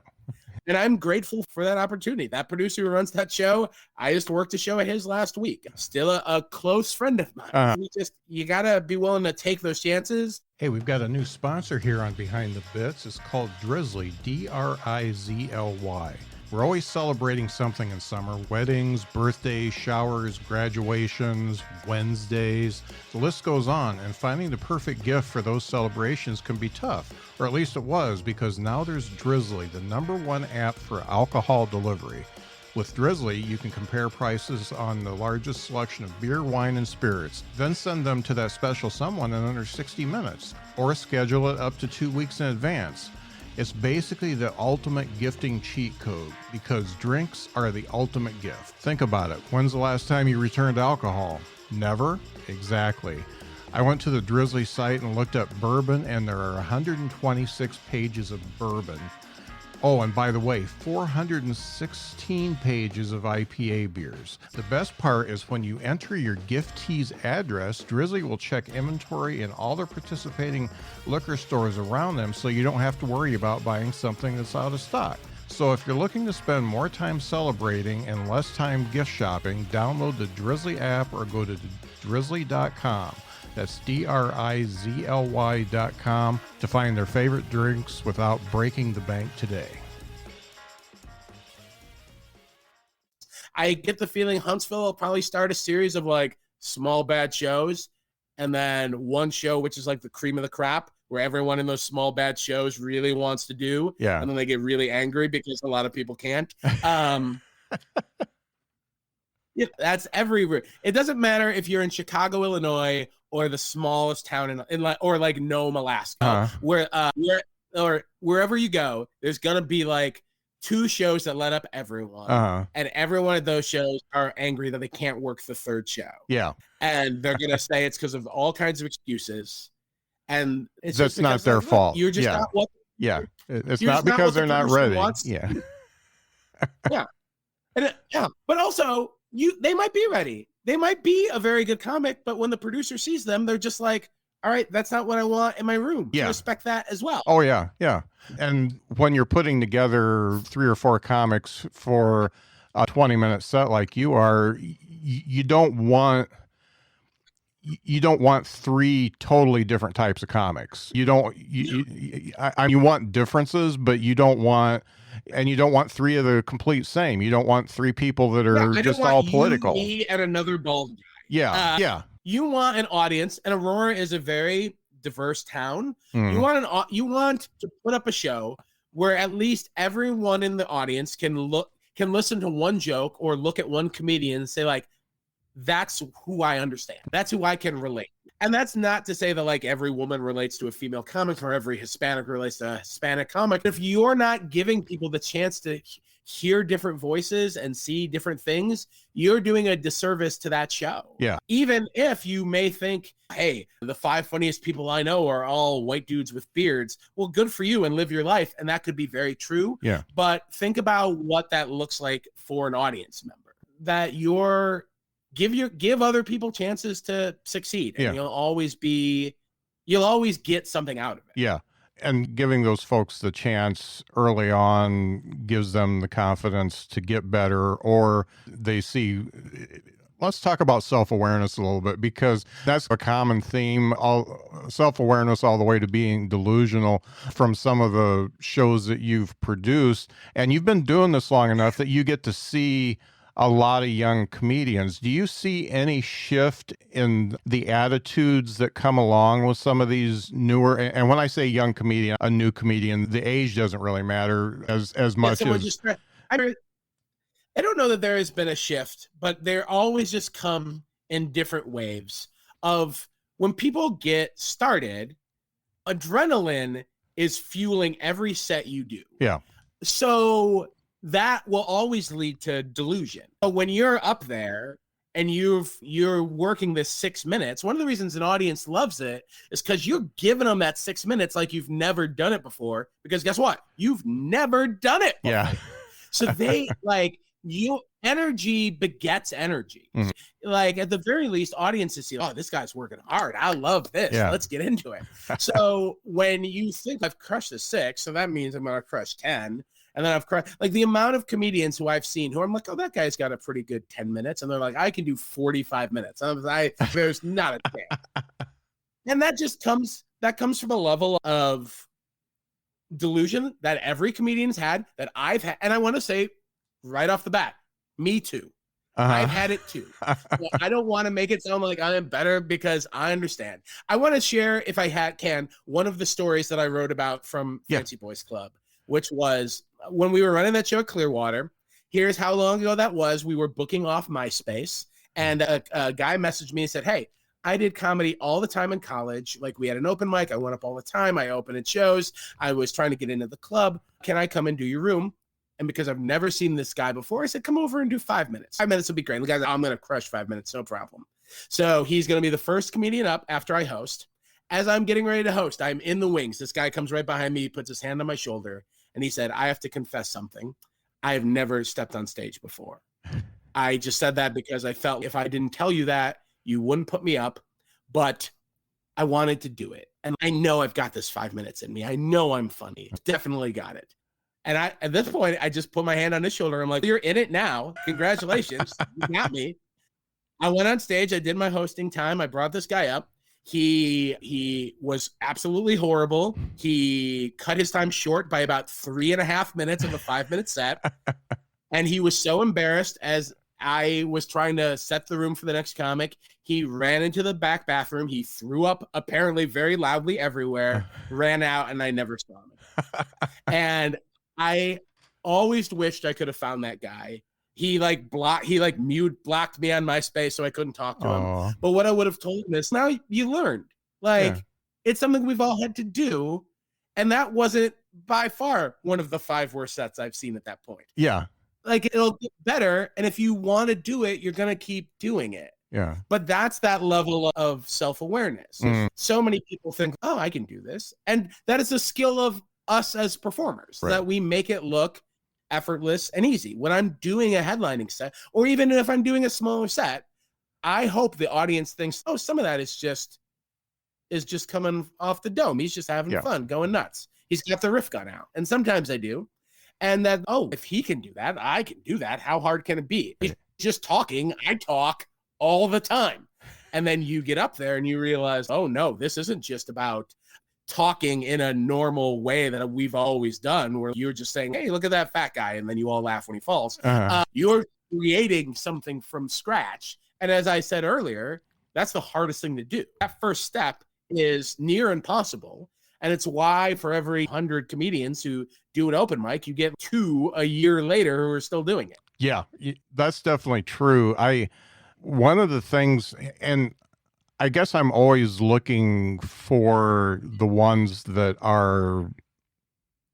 And I'm grateful for that opportunity. That producer who runs that show, I just worked a show of his last week. Still a close friend of mine. You got to be willing to take those chances. Hey, we've got a new sponsor here on Behind the Bits. It's called Drizzly, Drizly. We're always celebrating something in summer: weddings, birthdays, showers, graduations, Wednesdays. The list goes on, and finding the perfect gift for those celebrations can be tough, or at least it was, because now there's Drizzly, the #1 app for alcohol delivery. With Drizzly, you can compare prices on the largest selection of beer, wine, and spirits, then send them to that special someone in under 60 minutes, or schedule it up to 2 weeks in advance. It's basically the ultimate gifting cheat code, because drinks are the ultimate gift. Think about it. When's the last time you returned alcohol? Never? Exactly. I went to the Drizzly site and looked up bourbon, and there are 126 pages of bourbon. Oh, and by the way, 416 pages of IPA beers. The best part is when you enter your giftee's address, Drizzly will check inventory in all the participating liquor stores around them, so you don't have to worry about buying something that's out of stock. So if you're looking to spend more time celebrating and less time gift shopping, download the Drizzly app or go to drizzly.com. That's Drizly.com to find their favorite drinks without breaking the bank today. I get the feeling Huntsville will probably start a series of like small bad shows, and then one show which is like the cream of the crop, where everyone in those small bad shows really wants to do. Yeah. And then they get really angry because a lot of people can't. Yeah, that's everywhere. It doesn't matter if you're in Chicago, Illinois, or the smallest town or like Nome, Alaska, or wherever you go, there's gonna be like 2 shows that let up everyone, and every one of those shows are angry that they can't work the 3rd show. Yeah, and they're gonna say it's because of all kinds of excuses, and that's not their fault. You're just not what. Yeah, it's not because they're not ready. Yeah, yeah, but also they might be ready. They might be a very good comic, but when the producer sees them, they're just like, all right, that's not what I want in my room. Yeah. I respect that as well. Oh, yeah, yeah. And when you're putting together 3 or 4 comics for a 20-minute set like you are, you don't want 3 totally different types of comics. You want differences, but you don't want 3 of the complete same. You don't want 3 people that are just all political. Me and another bald guy. Yeah, yeah. You want an audience, and Aurora is a very diverse town. You want to put up a show where at least everyone in the audience can listen to one joke or look at one comedian and say like, that's who I understand. That's who I can relate. And that's not to say that like every woman relates to a female comic or every Hispanic relates to a Hispanic comic. If you're not giving people the chance to hear different voices and see different things, you're doing a disservice to that show. Yeah. Even if you may think, hey, the 5 funniest people I know are all white dudes with beards. Well, good for you and live your life. And that could be very true. Yeah. But think about what that looks like for an audience member. that give other people chances to succeed, and you'll always get something out of it. Yeah. And giving those folks the chance early on gives them the confidence to get better, or they see. Let's talk about self-awareness a little bit, because that's a common theme, self-awareness all the way to being delusional from some of the shows that you've produced. And you've been doing this long enough that you get to see a lot of young comedians. Do you see any shift in the attitudes that come along with some of these newer, and when I say young comedian, a new comedian, the age doesn't really matter as much as... I don't know that there has been a shift, but they're always just come in different waves of when people get started, adrenaline is fueling every set you do. Yeah. So that will always lead to delusion. But when you're up there and you're working this 6 minutes, one of the reasons an audience loves it is because you're giving them that 6 minutes like you've never done it before. Because guess what? You've never done it before. Yeah. So they energy begets energy. Mm-hmm. Like at the very least, audiences see, oh, this guy's working hard. I love this. Yeah. Let's get into it. So when you think I've crushed the 6, so that means I'm going to crush 10. And then I've crushed, like, the amount of comedians who I've seen who I'm like, oh, that guy's got a pretty good 10 minutes. And they're like, I can do 45 minutes. There's not a chance. And that comes from a level of delusion that every comedian's had, that I've had. And I want to say right off the bat, me too. I've had it too. So I don't want to make it sound like I am better, because I understand. I want to share, if I can, one of the stories that I wrote about from Fancy Boys Club, which was when we were running that show at Clearwater. Here's how long ago that was. We were booking off MySpace, and a guy messaged me and said, hey, I did comedy all the time in college. Like, we had an open mic. I went up all the time. I opened at shows. I was trying to get into the club. Can I come and do your room? And because I've never seen this guy before, I said, come over and do 5 minutes. 5 minutes would be great. And the guy's like, I'm going to crush 5 minutes. No problem. So he's going to be the first comedian up after I host. As I'm getting ready to host, I'm in the wings. This guy comes right behind me. He puts his hand on my shoulder, and he said, I have to confess something. I have never stepped on stage before. I just said that because I felt if I didn't tell you that, you wouldn't put me up, but I wanted to do it. And I know I've got this 5 minutes in me. I know I'm funny. Definitely got it. And at this point, I just put my hand on his shoulder. I'm like, you're in it now. Congratulations. You got me. I went on stage. I did my hosting time. I brought this guy up. He was absolutely horrible. He cut his time short by about 3.5 minutes of a 5-minute set. And he was so embarrassed as I was trying to set the room for the next comic. He ran into the back bathroom. He threw up apparently very loudly everywhere, ran out, and I never saw him. And always wished I could have found that guy. He blocked me on MySpace, so I couldn't talk to him. But what I would have told him is, now you learned. It's something we've all had to do. And that wasn't by far one of the 5 worst sets I've seen at that point. Yeah. It'll get better. And if you want to do it, you're going to keep doing it. Yeah. But that's that level of self-awareness. So many people think, oh, I can do this. And that is a skill of us as performers, that we make it look effortless and easy. When I'm doing a headlining set, or even if I'm doing a smaller set, I hope the audience thinks, oh, some of that is just coming off the dome. He's just having fun, going nuts. He's got the riff gun out. And sometimes I do. And that, oh, if he can do that, I can do that. How hard can it be? He's just talking. I talk all the time. And then you get up there and you realize, oh no, this isn't just about talking in a normal way that we've always done, where you're just saying, hey, look at that fat guy, and then you all laugh when he falls. You're creating something from scratch. And as I said earlier, that's the hardest thing to do. That first step is near impossible. And it's why for every 100 comedians who do an open mic, you get 2 a year later who are still doing it. Yeah, that's definitely true. One of the things, and I guess I'm always looking for the ones that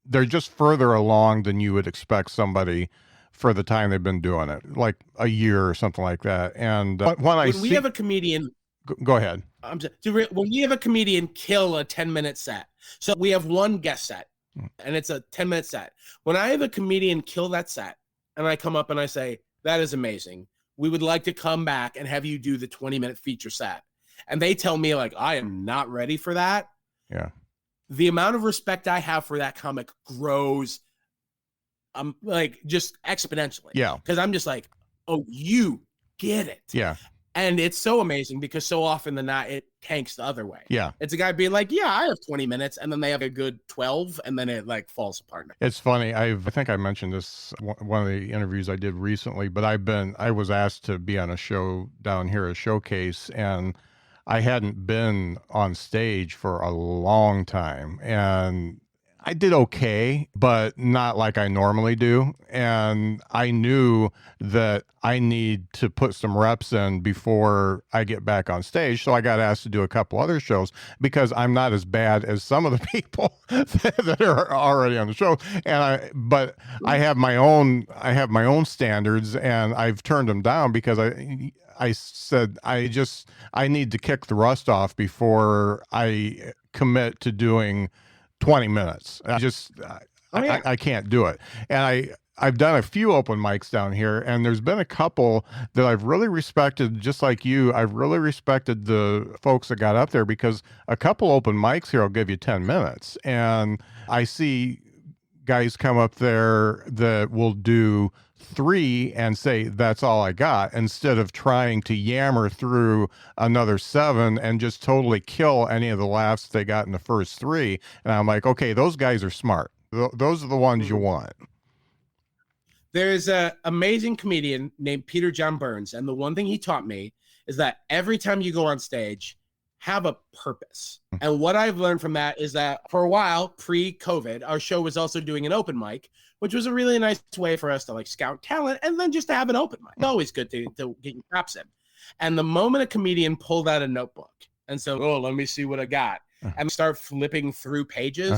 they're just further along than you would expect somebody for the time they've been doing it, like a year or something like that. And when we have a comedian, go ahead. When we have a comedian kill a 10-minute set, so we have one guest set and it's a 10-minute set. When I have a comedian kill that set and I come up and I say, that is amazing, we would like to come back and have you do the 20-minute feature set. And they tell me like, I am not ready for that. Yeah. The amount of respect I have for that comic grows like just exponentially. Yeah. Because I'm just like, oh, you get it. Yeah. And it's so amazing because so often than not, it tanks the other way. Yeah. It's a guy being like, yeah, I have 20 minutes. And then they have a good 12 and then it like falls apart. It's funny. I think I mentioned this one of the interviews I did recently, but I was asked to be on a show down here, a showcase, and I hadn't been on stage for a long time. And I did okay, but not like I normally do. And I knew that I need to put some reps in before I get back on stage. So I got asked to do a couple other shows because I'm not as bad as some of the people that are already on the show. But I have my own standards, and I've turned them down because I said I need to kick the rust off before I commit to doing 20 minutes. I can't do it. And I've done a few open mics down here, and there's been a couple that I've really respected, just like you. I've really respected the folks that got up there because a couple open mics here will give you 10 minutes. And I see guys come up there that will do 3 and say, that's all I got, instead of trying to yammer through another 7 and just totally kill any of the laughs they got in the first 3. And I'm like, okay, those guys are smart. Those are the ones you want. There's an amazing comedian named Peter John Burns. And the one thing he taught me is that every time you go on stage, have a purpose. And what I've learned from that is that for a while, pre-COVID, our show was also doing an open mic, which was a really nice way for us to like scout talent and then just to have an open mic. It's always good to get your props in. And the moment a comedian pulled out a notebook and said, oh, let me see what I got, and start flipping through pages,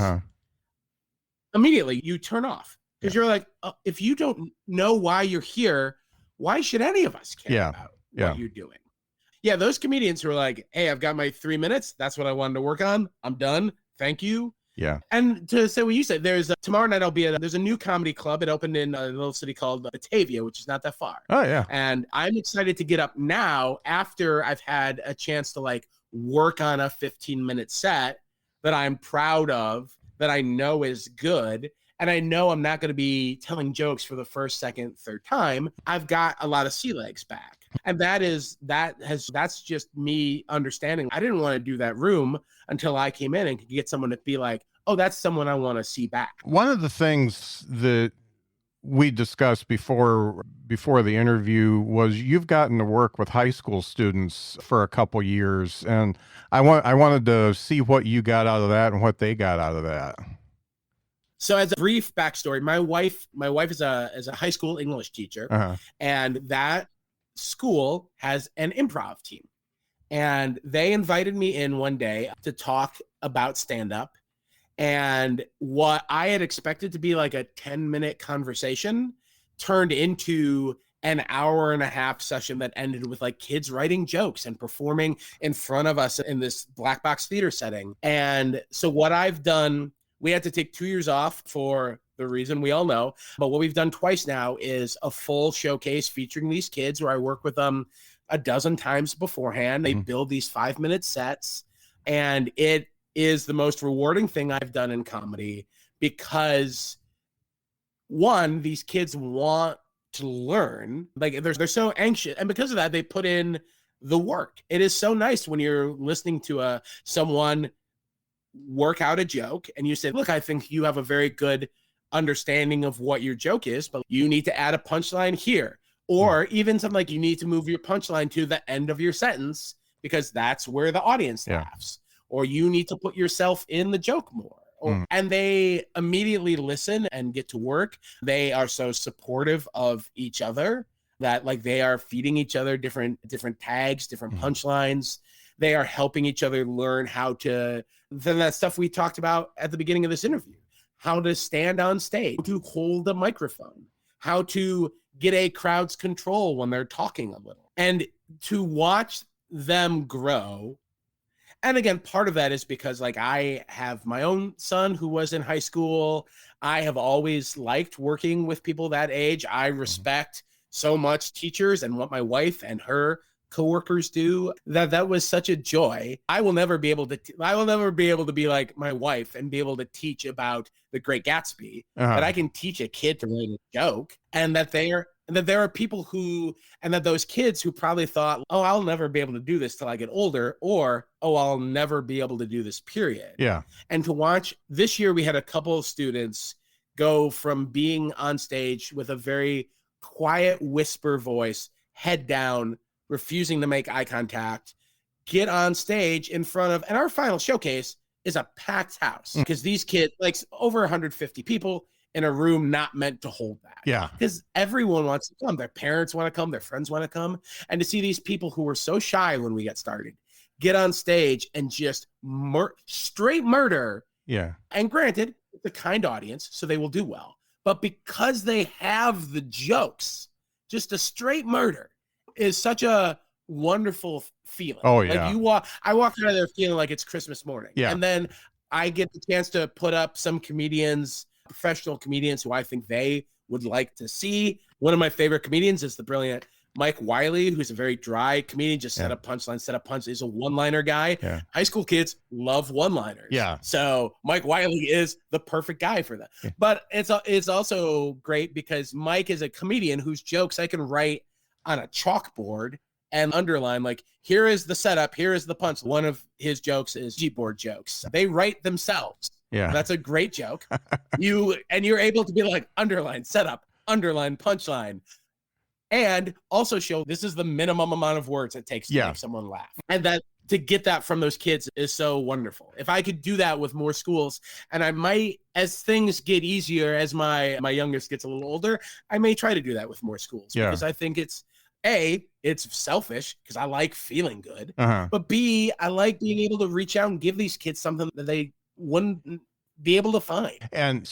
immediately you turn off. Because you're like, if you don't know why you're here, why should any of us care about what you're doing? Yeah, those comedians who are like, hey, I've got my 3 minutes. That's what I wanted to work on. I'm done. Thank you. Yeah. And to say what you said, tomorrow night there's a new comedy club. It opened in a little city called Batavia, which is not that far. Oh, yeah. And I'm excited to get up now after I've had a chance to like work on a 15-minute set that I'm proud of, that I know is good. And I know I'm not going to be telling jokes for the first, second, third time. I've got a lot of sea legs back. And that's just me understanding. I didn't want to do that room until I came in and could get someone to be like, oh, that's someone I want to see back. One of the things that we discussed before the interview was you've gotten to work with high school students for a couple years. And I wanted to see what you got out of that and what they got out of that. So as a brief backstory, my wife is a high school English teacher, and that school has an improv team. And they invited me in one day to talk about stand-up. And what I had expected to be like a 10-minute conversation turned into an hour and a half session that ended with like kids writing jokes and performing in front of us in this black box theater setting. And so what I've done, we had to take 2 years off for the reason we all know. But what we've done twice now is a full showcase featuring these kids where I work with them a dozen times beforehand. They build these 5-minute sets. And it is the most rewarding thing I've done in comedy because, one, these kids want to learn. Like they're so anxious. And because of that, they put in the work. It is so nice when you're listening to someone work out a joke and you say, look, I think you have a very good understanding of what your joke is, but you need to add a punchline here. Or even something like you need to move your punchline to the end of your sentence because that's where the audience laughs. Or you need to put yourself in the joke more. And they immediately listen and get to work. They are so supportive of each other that like they are feeding each other different tags, different punchlines. They are helping each other learn how to, then that stuff we talked about at the beginning of this interview, how to stand on stage, how to hold a microphone, how to get a crowd's control when they're talking a little, and to watch them grow. And again, part of that is because like I have my own son who was in high school. I have always liked working with people that age. I respect so much teachers and what my wife and her coworkers do, that was such a joy. I will never be able to be like my wife and be able to teach about The Great Gatsby, but I can teach a kid to write a joke, and that there are people who, and that those kids who probably thought, oh, I'll never be able to do this till I get older, or, oh, I'll never be able to do this, period. Yeah. And to watch, this year we had a couple of students go from being on stage with a very quiet whisper voice, head down, refusing to make eye contact, get on stage in front of, and our final showcase is a packed house, because these kids, like over 150 people in a room not meant to hold that. Yeah. Because everyone wants to come. Their parents want to come. Their friends want to come. And to see these people who were so shy when we got started get on stage and just straight murder. Yeah. And granted, it's a kind audience, so they will do well. But because they have the jokes, just a straight murder is such a wonderful feeling. Oh, yeah. Like I walk out of there feeling like it's Christmas morning. Yeah. And then I get the chance to put up some professional comedians who I think they would like to see. One of my favorite comedians is the brilliant Mike Wiley, who's a very dry comedian, just set up punch. He's a one-liner guy. Yeah. High school kids love one-liners. Yeah. So Mike Wiley is the perfect guy for that. Yeah. But it's also great because Mike is a comedian whose jokes I can write on a chalkboard and underline, like, here is the setup, here is the punch. One of his jokes is Gboard jokes. They write themselves. Yeah. That's a great joke. You're able to be like, underline, setup, underline, punchline. And also show this is the minimum amount of words it takes to make someone laugh. And that to get that from those kids is so wonderful. If I could do that with more schools, and I might, as things get easier, as my youngest gets a little older, I may try to do that with more schools. Yeah. Because I think it's selfish because I like feeling good. But B, I like being able to reach out and give these kids something that they wouldn't be able to find. And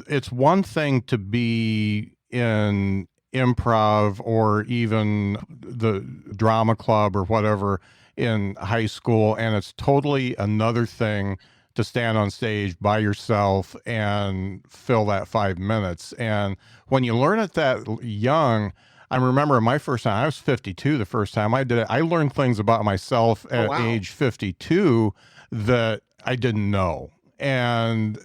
it's one thing to be in improv or even the drama club or whatever in high school, and it's totally another thing to stand on stage by yourself and fill that 5 minutes. And when you learn it that young, I remember my first time, I was 52 the first time I did it. I learned things about myself at age 52 that I didn't know. And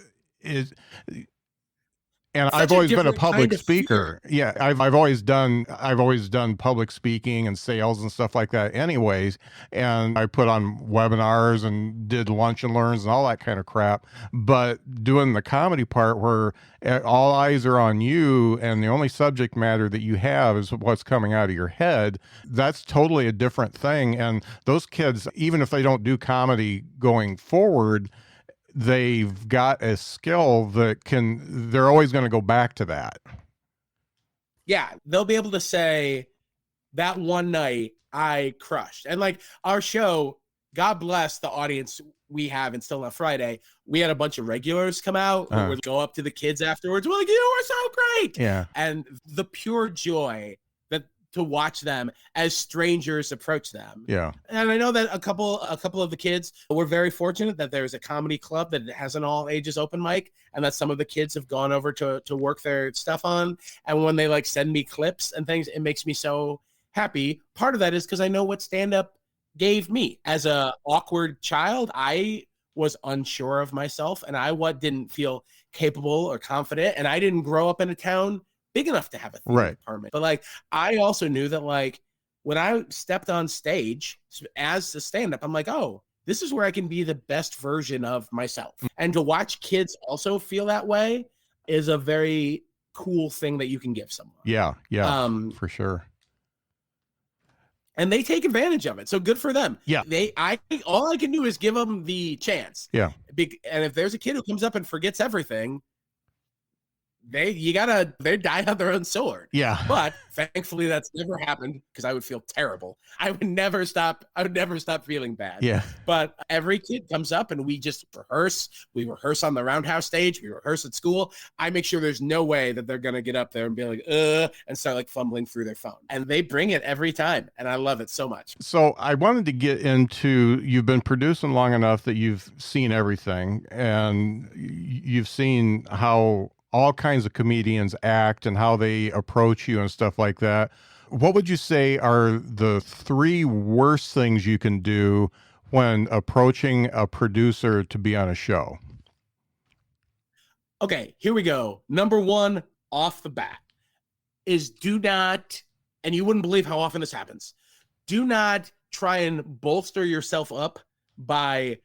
I've always been a public speaker. Yeah, I've always done public speaking and sales and stuff like that anyways. And I put on webinars and did lunch and learns and all that kind of crap. But doing the comedy part where all eyes are on you and the only subject matter that you have is what's coming out of your head, that's totally a different thing. And those kids, even if they don't do comedy going forward, they've got a skill that they're always going to go back to that. Yeah. They'll be able to say that one night I crushed. And like our show, God bless the audience we have in Still Not Friday. We had a bunch of regulars come out who would go up to the kids afterwards. We're like, you were so great. Yeah. And the pure joy to watch them as strangers approach them. Yeah. And I know that a couple of the kids were very fortunate that there's a comedy club that has an all ages open mic, and that some of the kids have gone over to work their stuff on. And when they like send me clips and things, it makes me so happy. Part of that is because I know what stand-up gave me. As a awkward child, I was unsure of myself, and I didn't feel capable or confident, and I didn't grow up in a town big enough to have a theater department. But like, I also knew that like when I stepped on stage as a stand-up, I'm like, oh, this is where I can be the best version of myself. And to watch kids also feel that way is a very cool thing that you can give someone. Yeah. For sure. And they take advantage of it. So good for them. Yeah. All I can do is give them the chance. Yeah. And if there's a kid who comes up and forgets everything, they die on their own sword. Yeah. But thankfully that's never happened because I would feel terrible. I would never stop feeling bad. Yeah. But every kid comes up and we just rehearse. We rehearse on the Roundhouse stage. We rehearse at school. I make sure there's no way that they're going to get up there and be like, and start like fumbling through their phone. And they bring it every time. And I love it so much. So I wanted to get into, you've been producing long enough that you've seen everything and you've seen how all kinds of comedians act and how they approach you and stuff like that. What would you say are the 3 worst things you can do when approaching a producer to be on a show? Okay, here we go. Number 1 off the bat is do not, and you wouldn't believe how often this happens, do not try and bolster yourself up by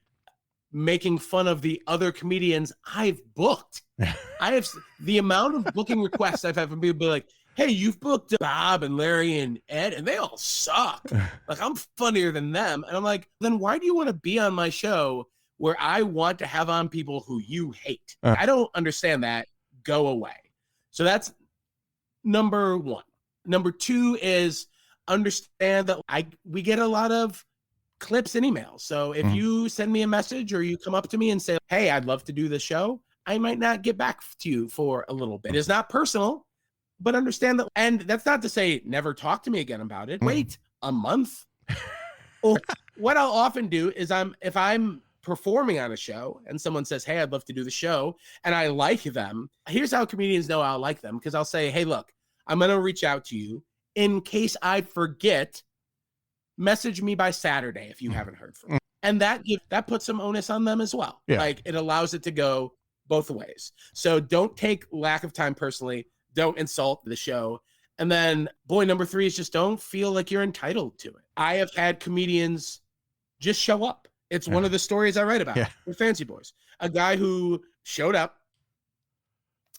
making fun of the other comedians I've booked. I have the amount of booking requests I've had from people be like, hey, you've booked Bob and Larry and Ed, and they all suck. Like, I'm funnier than them. And I'm like, then why do you want to be on my show where I want to have on people who you hate? I don't understand that. Go away. So that's number 1. Number 2 is understand that we get a lot of clips and emails. So if you send me a message or you come up to me and say, hey, I'd love to do the show, I might not get back to you for a little bit. It's not personal, but understand that. And that's not to say never talk to me again about it. Wait a month. Or what I'll often do is if I'm performing on a show and someone says, hey, I'd love to do the show, and I like them, here's how comedians know I'll like them, because I'll say, hey, look, I'm going to reach out to you. In case I forget, message me by Saturday if you haven't heard from me. And that puts some onus on them as well. Yeah. Like, it allows it to go both ways. So don't take lack of time personally. Don't insult the show. And then number 3 is just don't feel like you're entitled to it. I have had comedians just show up. It's one of the stories I write about with Fancy Boys. A guy who showed up,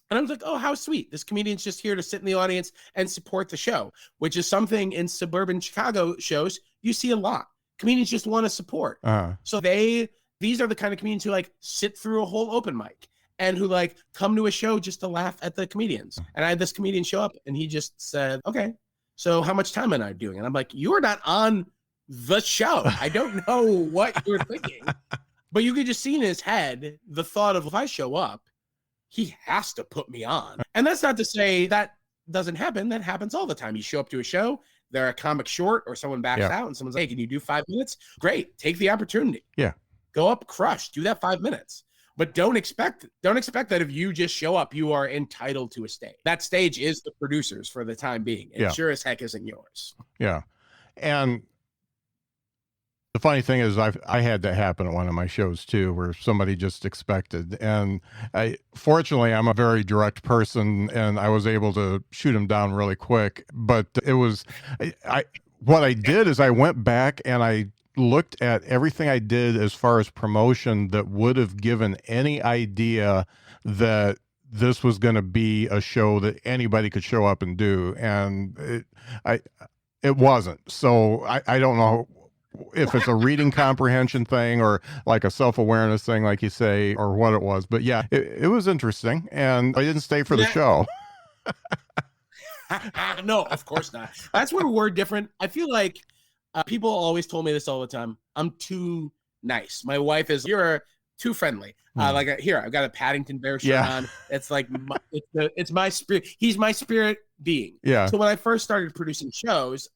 and I was like, oh, how sweet. This comedian's just here to sit in the audience and support the show, which is something in suburban Chicago shows you see a lot. Comedians just want to support. So these are the kind of comedians who like sit through a whole open mic and who like come to a show just to laugh at the comedians. And I had this comedian show up and he just said, okay, so how much time am I doing? And I'm like, you're not on the show. I don't know what you're thinking. But you could just see in his head the thought of, if I show up, he has to put me on. And that's not to say that doesn't happen. That happens all the time. You show up to a show, they're a comic short, or someone backs out and someone's like, hey, can you do 5 minutes? Great. Take the opportunity. Yeah. Go up, crush, do that 5 minutes. But don't expect that if you just show up, you are entitled to a stage. That stage is the producer's for the time being. It sure as heck isn't yours. Yeah. And the funny thing is, I had that happen at one of my shows too, where somebody just expected, and fortunately, I'm a very direct person, and I was able to shoot him down really quick. But it was, what I did is I went back and I looked at everything I did as far as promotion that would have given any idea that this was going to be a show that anybody could show up and do, and it wasn't. So I don't know if it's a reading comprehension thing or like a self-awareness thing, like you say, or what it was. But yeah, it was interesting, and I didn't stay for the show. No, of course not. That's where we're different. I feel like people always told me this all the time. I'm too nice. My wife is, you're too friendly. Like here, I've got a Paddington Bear shirt on. It's like, it's my spirit. He's my spirit being. Yeah. So when I first started producing shows,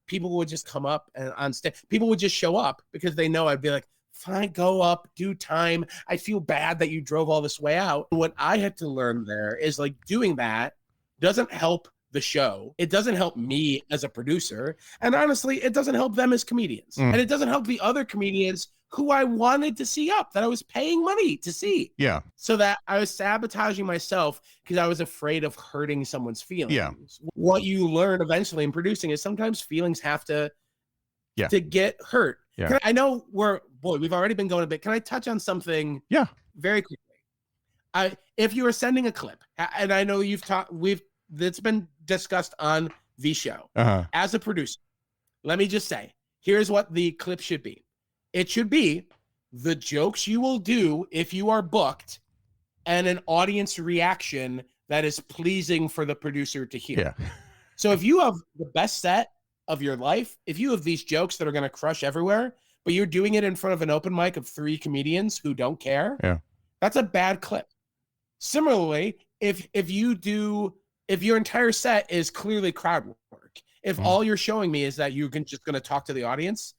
people would just come up and on stage. People would just show up because they know I'd be like, fine, go up, do time. I feel bad that you drove all this way out. What I had to learn there is like doing that doesn't help the show. It doesn't help me as a producer. And honestly, it doesn't help them as comedians. And it doesn't help the other comedians who I wanted to see up, that I was paying money to see. Yeah. So that I was sabotaging myself because I was afraid of hurting someone's feelings. Yeah. What you learn eventually in producing is sometimes feelings have to get hurt. Yeah. I know we've already been going a bit. Can I touch on something very quickly? If you are sending a clip, and I know it's been discussed on the show. As a producer, let me just say, here's what the clip should be. It should be the jokes you will do if you are booked and an audience reaction that is pleasing for the producer to hear. Yeah. So if you have the best set of your life, if you have these jokes that are going to crush everywhere, but you're doing it in front of an open mic of 3 comedians who don't care, that's a bad clip. Similarly, if your entire set is clearly crowd work, if all you're showing me is that you're just going to talk to the audience,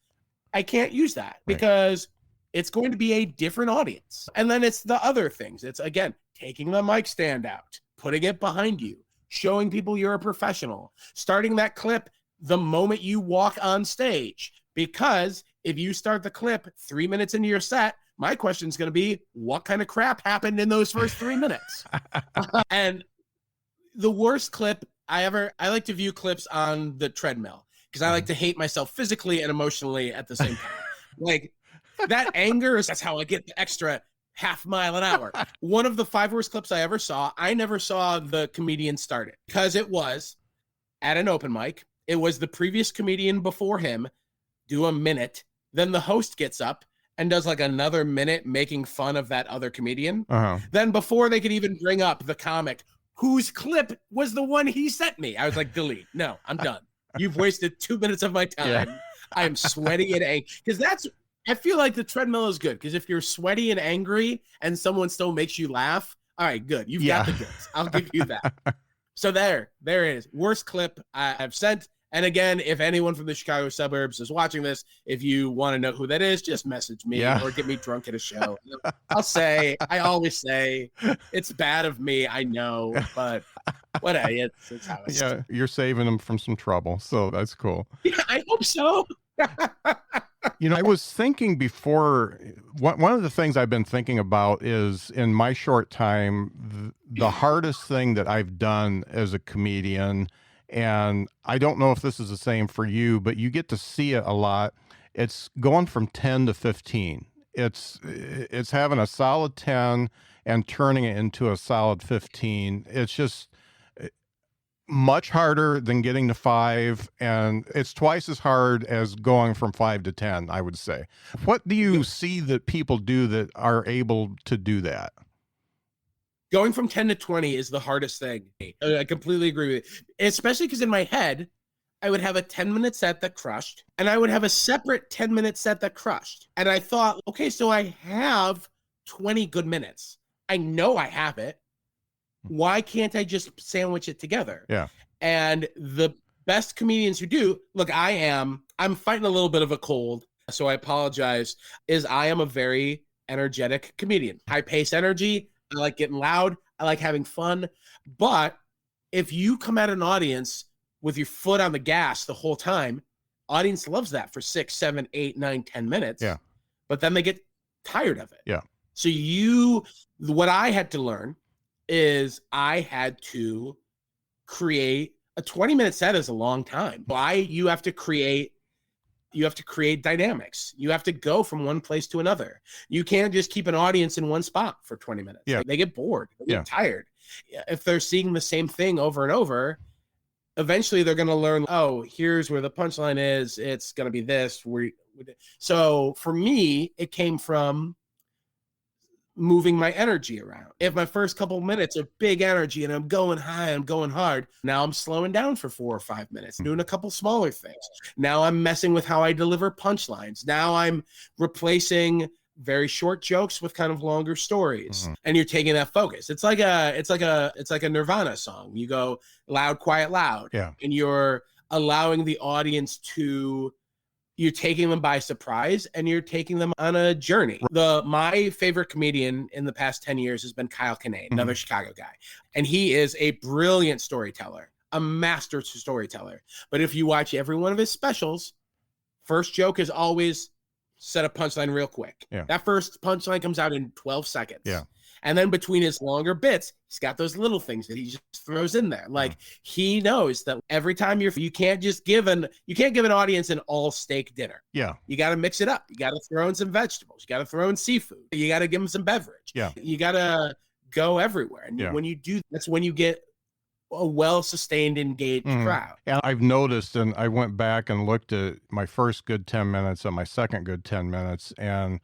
I can't use that because it's going to be a different audience. And then it's the other things. It's, again, taking the mic stand out, putting it behind you, showing people you're a professional, starting that clip the moment you walk on stage. Because if you start the clip 3 minutes into your set, my question is going to be, what kind of crap happened in those first 3 minutes? And the worst clip I like to view clips on the treadmill, because I like to hate myself physically and emotionally at the same time. Like, that anger that's how I get the extra half mile an hour. One of the 5 worst clips I ever saw, I never saw the comedian start it, because it was at an open mic. It was the previous comedian before him do a minute. Then the host gets up and does like another minute making fun of that other comedian. Then before they could even bring up the comic whose clip was the one he sent me, I was like, delete. No, I'm done. You've wasted 2 minutes of my time. Yeah. I am sweaty and angry. Because I feel like the treadmill is good. Because if you're sweaty and angry and someone still makes you laugh, all right, good. You've got the goods. I'll give you that. So there it is. Worst clip I've sent. And again, if anyone from the Chicago suburbs is watching this, if you want to know who that is, just message me or get me drunk at a show. I always say, it's bad of me, I know, but whatever. It's how it's. Yeah, you're saving them from some trouble, so that's cool. Yeah, I hope so. I was thinking before, one of the things I've been thinking about is, in my short time, the hardest thing that I've done as a comedian, and I don't know if this is the same for you, but you get to see it a lot. It's going from 10 to 15. It's having a solid 10 and turning it into a solid 15. It's just much harder than getting to 5, and it's twice as hard as going from 5 to 10, I would say. What do you see that people do that are able to do that? Going from 10 to 20 is the hardest thing. I completely agree with you. Especially because in my head, I would have a 10-minute set that crushed, and I would have a separate 10-minute set that crushed. And I thought, okay, so I have 20 good minutes. I know I have it. Why can't I just sandwich it together? Yeah. And the best comedians who do, look, I'm fighting a little bit of a cold, so I apologize, I am a very energetic comedian. High pace energy. I like getting loud. I like having fun. But if you come at an audience with your foot on the gas the whole time, audience loves that for 6, 7, 8, 9, 10 minutes. Yeah. But then they get tired of it. Yeah. So what I had to learn is I had to create a 20-minute set is a long time. You have to create dynamics. You have to go from one place to another. You can't just keep an audience in one spot for 20 minutes. Yeah. They get bored. They get tired. If they're seeing the same thing over and over, eventually they're going to learn, oh, here's where the punchline is. It's going to be this. So for me, it came from moving my energy around. If my first couple minutes are big energy and I'm going high, I'm going hard, now I'm slowing down for 4 or 5 minutes, doing a couple smaller things. Now I'm messing with how I deliver punchlines. Now I'm replacing very short jokes with kind of longer stories. And you're taking that focus. It's like a Nirvana song. You go loud, quiet, loud. Yeah. And you're allowing the audience you're taking them by surprise, and you're taking them on a journey. My favorite comedian in the past 10 years has been Kyle Kinane, another Chicago guy. And he is a brilliant storyteller, a master storyteller. But if you watch every one of his specials, first joke is always set a punchline real quick. Yeah. That first punchline comes out in 12 seconds. Yeah. And then between his longer bits, he's got those little things that he just throws in there. Like he knows that every time you can't give an audience an all steak dinner. Yeah. You got to mix it up. You got to throw in some vegetables. You got to throw in seafood. You got to give them some beverage. Yeah. You got to go everywhere. And when you do, that's when you get a well-sustained, engaged crowd. And I've noticed, and I went back and looked at my first good 10 minutes and my second good 10 minutes, and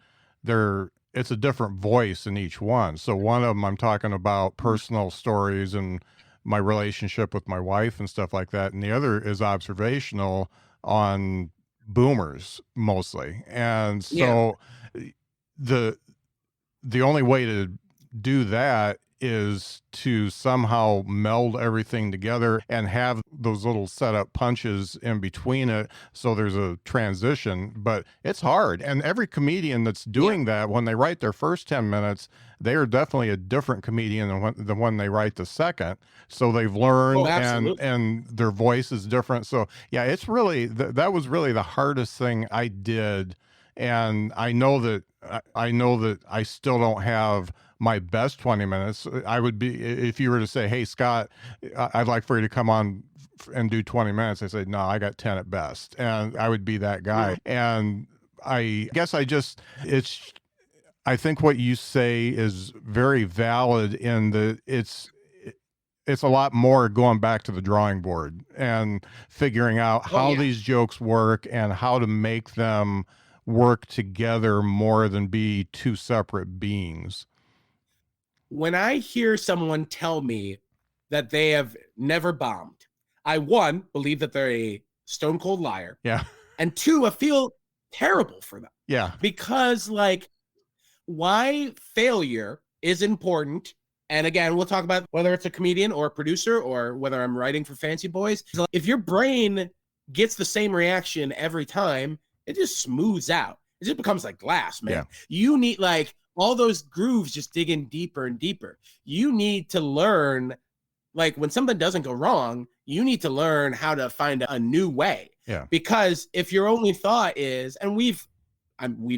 it's a different voice in each one. So one of them, I'm talking about personal stories and my relationship with my wife and stuff like that. And the other is observational on boomers mostly. And so the only way to do that is to somehow meld everything together and have those little setup punches in between it so there's a transition. But it's hard. And every comedian that's doing that, when they write their first 10 minutes, they are definitely a different comedian than when they write the second. So they've learned, and their voice is different. So yeah, it's really, that was really the hardest thing I did. And I know that I still don't have my best 20 minutes. I would be, if you were to say, hey, Scott, I'd like for you to come on and do 20 minutes. I say, no, I got 10 at best. And I would be that guy. And I guess I think what you say is very valid in the, it's a lot more going back to the drawing board and figuring out how these jokes work and how to make them work together more than be two separate beings. When I hear someone tell me that they have never bombed, I, one, believe that they're a stone cold liar. Yeah. And two, I feel terrible for them. Yeah. Because, like, why failure is important. And again, we'll talk about whether it's a comedian or a producer or whether I'm writing for Fancy Boys. If your brain gets the same reaction every time, it just smooths out. It just becomes like glass, man. Yeah. You need, like, all those grooves just dig in deeper and deeper. You need to learn, like, when something doesn't go wrong, you need to learn how to find a new way. Yeah. Because if your only thought is, and we've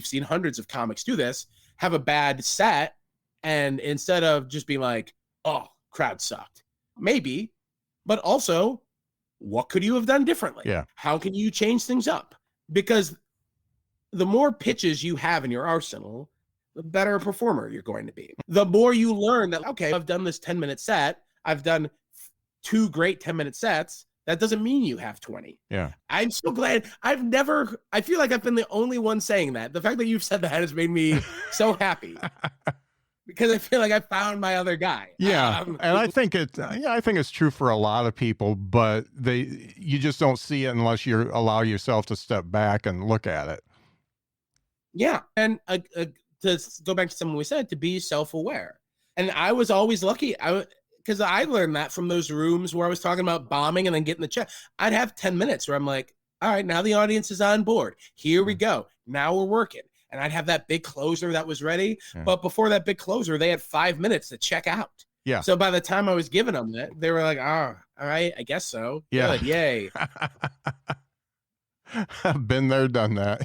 seen hundreds of comics do this, have a bad set, and instead of just being like, oh, crowd sucked, maybe, but also, what could you have done differently? Yeah. How can you change things up? Because the more pitches you have in your arsenal, the better a performer you're going to be. The more you learn that, okay, I've done this 10-minute set, I've done 2 great 10-minute sets, that doesn't mean you have 20. Yeah. I'm so glad. I feel like I've been the only one saying that. The fact that you've said that has made me so happy. Because I feel like I found my other guy. Yeah. And I think it's true for a lot of people, but you just don't see it unless you allow yourself to step back and look at it. Yeah. And to go back to something we said, to be self-aware. And I was always lucky. Because I learned that from those rooms where I was talking about bombing and then getting the check. I'd have 10 minutes where I'm like, all right, now the audience is on board. Here we go. Now we're working. And I'd have that big closer that was ready. Yeah. But before that big closer, they had 5 minutes to check out. Yeah. So by the time I was giving them that, they were like, oh, all right, I guess so. Yeah. Good, yay. I've been there, done that.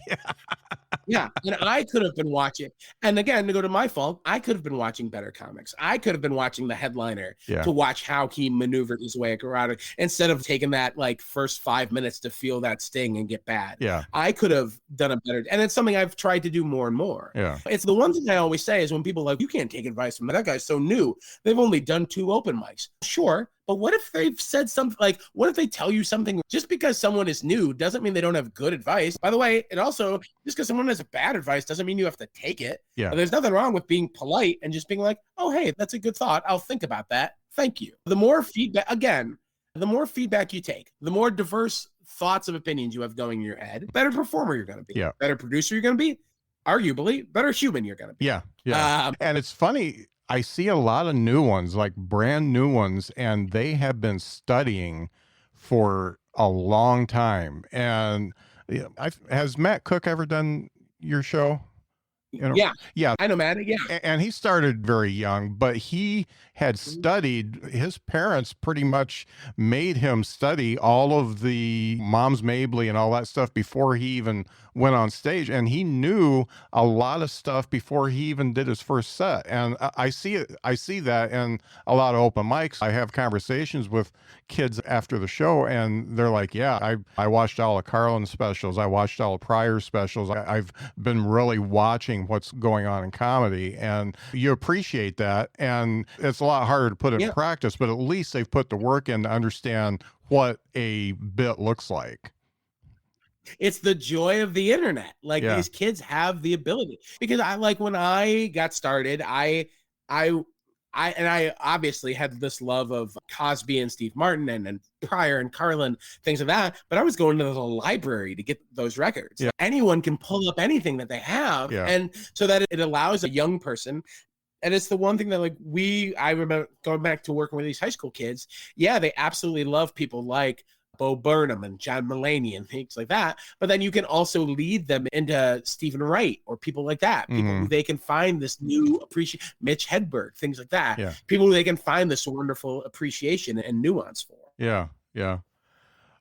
Yeah. And I could have been watching. And again, to go to my fault, I could have been watching better comics. I could have been watching the headliner to watch how he maneuvered his way around it instead of taking that, like, first 5 minutes to feel that sting and get bad. Yeah. I could have done a better. And it's something I've tried to do more and more. Yeah. It's the one thing I always say is when people are like, you can't take advice from that guy's so new. They've only done 2 open mics. Sure. But what if they've said something, like, what if they tell you something? Just because someone is new doesn't mean they don't have good advice. By the way, it also, just because someone has bad advice doesn't mean you have to take it. Yeah. There's nothing wrong with being polite and just being like, oh, hey, that's a good thought. I'll think about that. Thank you. The more feedback you take, the more diverse thoughts of opinions you have going in your head, better performer you're going to be. Yeah. Better producer you're going to be. Arguably, better human you're going to be. Yeah. Yeah. And it's funny. I see a lot of new ones, like brand new ones, and they have been studying for a long time. And has Matt Cook ever done your show? Yeah. I know Matt. Yeah. And he started very young, but he had studied, his parents pretty much made him study all of the Moms Mabley and all that stuff before he even went on stage. And he knew a lot of stuff before he even did his first set. And I see that in a lot of open mics. I have conversations with kids after the show, and they're like, yeah, I watched all of Carlin's specials. I watched all of Pryor's specials. I've been really watching what's going on in comedy, and you appreciate that. And it's a lot harder to put in practice, but at least they've put the work in to understand what a bit looks like. It's the joy of the internet. Like, these kids have the ability, because when I got started, I obviously had this love of Cosby and Steve Martin and Pryor and Carlin, things of that. But I was going to the library to get those records. Yeah. Anyone can pull up anything that they have. Yeah. And so that it allows a young person, And it's the one thing that I remember going back to working with these high school kids. Yeah, they absolutely love people like Bo Burnham and John Mulaney and things like that. But then you can also lead them into Stephen Wright or people like that. People who they can find this new appreciation, Mitch Hedberg, things like that. Yeah. People who they can find this wonderful appreciation and nuance for. Yeah, yeah.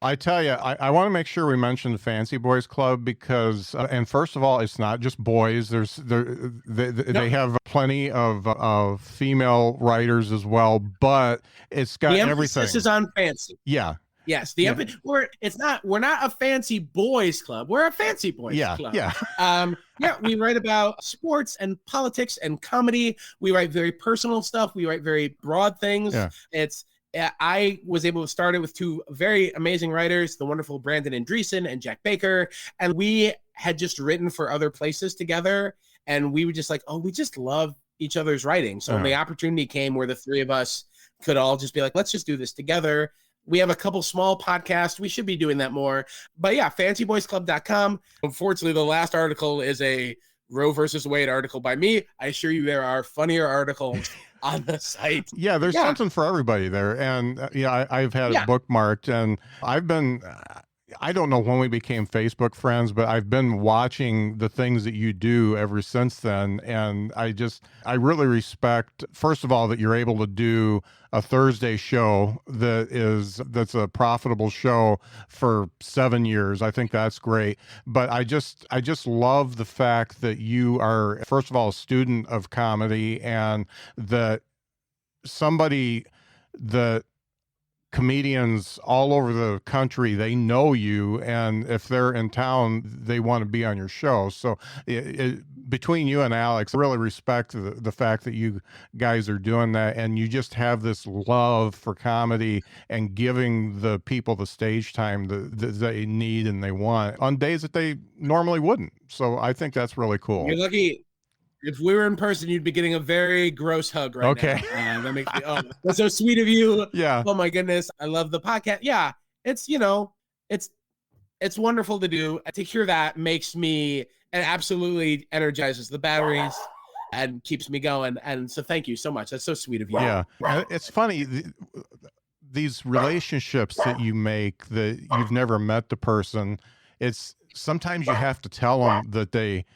I tell you, I want to make sure we mention the Fancy Boys Club because, and first of all, it's not just boys. They have plenty of female writers as well, but it's got the everything. This is on fancy. Yeah. Yes, we're not a fancy boys club. We're a fancy boys club. Yeah. We write about sports and politics and comedy. We write very personal stuff. We write very broad things. Yeah. I was able to start it with two very amazing writers, the wonderful Brandon Andreessen and Jack Baker. And we had just written for other places together. And we were just like, we just love each other's writing. So when the opportunity came where the three of us could all just be like, let's just do this together. We have a couple small podcasts. We should be doing that more. But yeah, fancyboysclub.com. Unfortunately, the last article is a Roe versus Wade article by me. I assure you there are funnier articles on the site. Yeah, there's something for everybody there. And I've had it bookmarked, and I've been, I don't know when we became Facebook friends, but I've been watching the things that you do ever since then. And I really respect, first of all, that you're able to do a Thursday show that's a profitable show for 7 years. I think that's great. But I just love the fact that you are, first of all, a student of comedy, and that comedians all over the country, they know you, and if they're in town, they want to be on your show. So between you and Alex, I really respect the fact that you guys are doing that, and you just have this love for comedy and giving the people the stage time that they need and they want on days that they normally wouldn't. So I think that's really cool. You're lucky. If we were in person, you'd be getting a very gross hug right now. That makes me, that's so sweet of you. Yeah. Oh my goodness. I love the podcast. Yeah. It's wonderful to do. To hear that makes me, and absolutely energizes the batteries and keeps me going. And so thank you so much. That's so sweet of you. Yeah. It's funny. These relationships that you make that you've never met the person, it's sometimes you have to tell them that they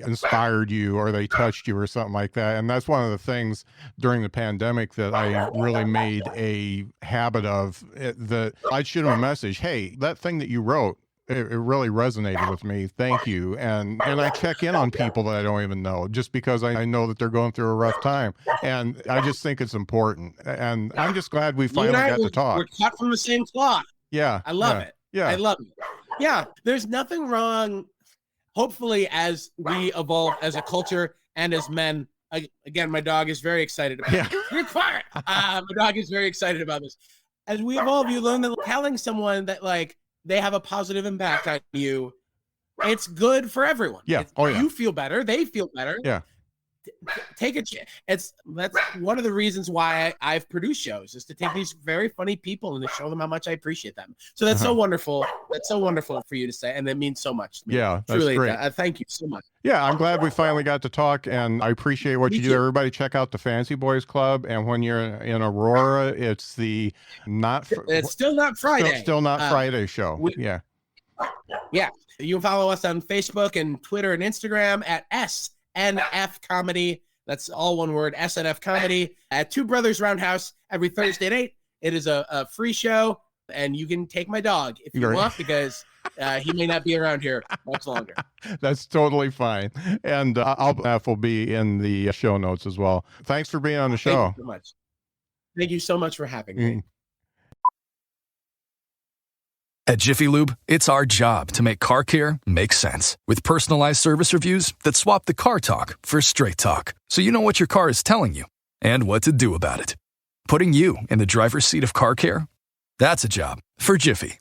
inspired you or they touched you or something like that. And that's one of the things during the pandemic that I really made a habit of, that I'd shoot them a message. Hey, that thing that you wrote, it really resonated with me. Thank you. And I check in on people that I don't even know, just because I know that they're going through a rough time. And I just think it's important. And I'm just glad we finally got to talk. We're cut from the same cloth. Yeah. I love it. Yeah. I love it. Yeah. There's nothing wrong. Hopefully, as we evolve as a culture and as men, again, my dog is very excited about this. You're quiet. My dog is very excited about this. As we evolve, you learn that telling someone that they have a positive impact on you, it's good for everyone. Yeah. You feel better. They feel better. Yeah. Take a chance. That's one of the reasons why I've produced shows, is to take these very funny people and to show them how much I appreciate them. So that's so wonderful. That's so wonderful for you to say, and it means so much to me. Yeah, that's truly great. Thank you so much. Yeah, I'm glad we finally got to talk, and I appreciate what you do. Everybody check out the Fancy Boys Club, and when you're in Aurora, it's it's still not Friday. Still not Friday show. Yeah. You can follow us on Facebook and Twitter and Instagram at SNF Comedy. That's all one word, SNF Comedy, at Two Brothers Roundhouse every Thursday night. It is a free show, and you can take my dog if you want, because he may not be around here much longer. That's totally fine. And that will be in the show notes as well. Thanks for being on the show. Thank you so much. Thank you so much for having me. At Jiffy Lube, it's our job to make car care make sense. With personalized service reviews that swap the car talk for straight talk, so you know what your car is telling you and what to do about it. Putting you in the driver's seat of car care? That's a job for Jiffy.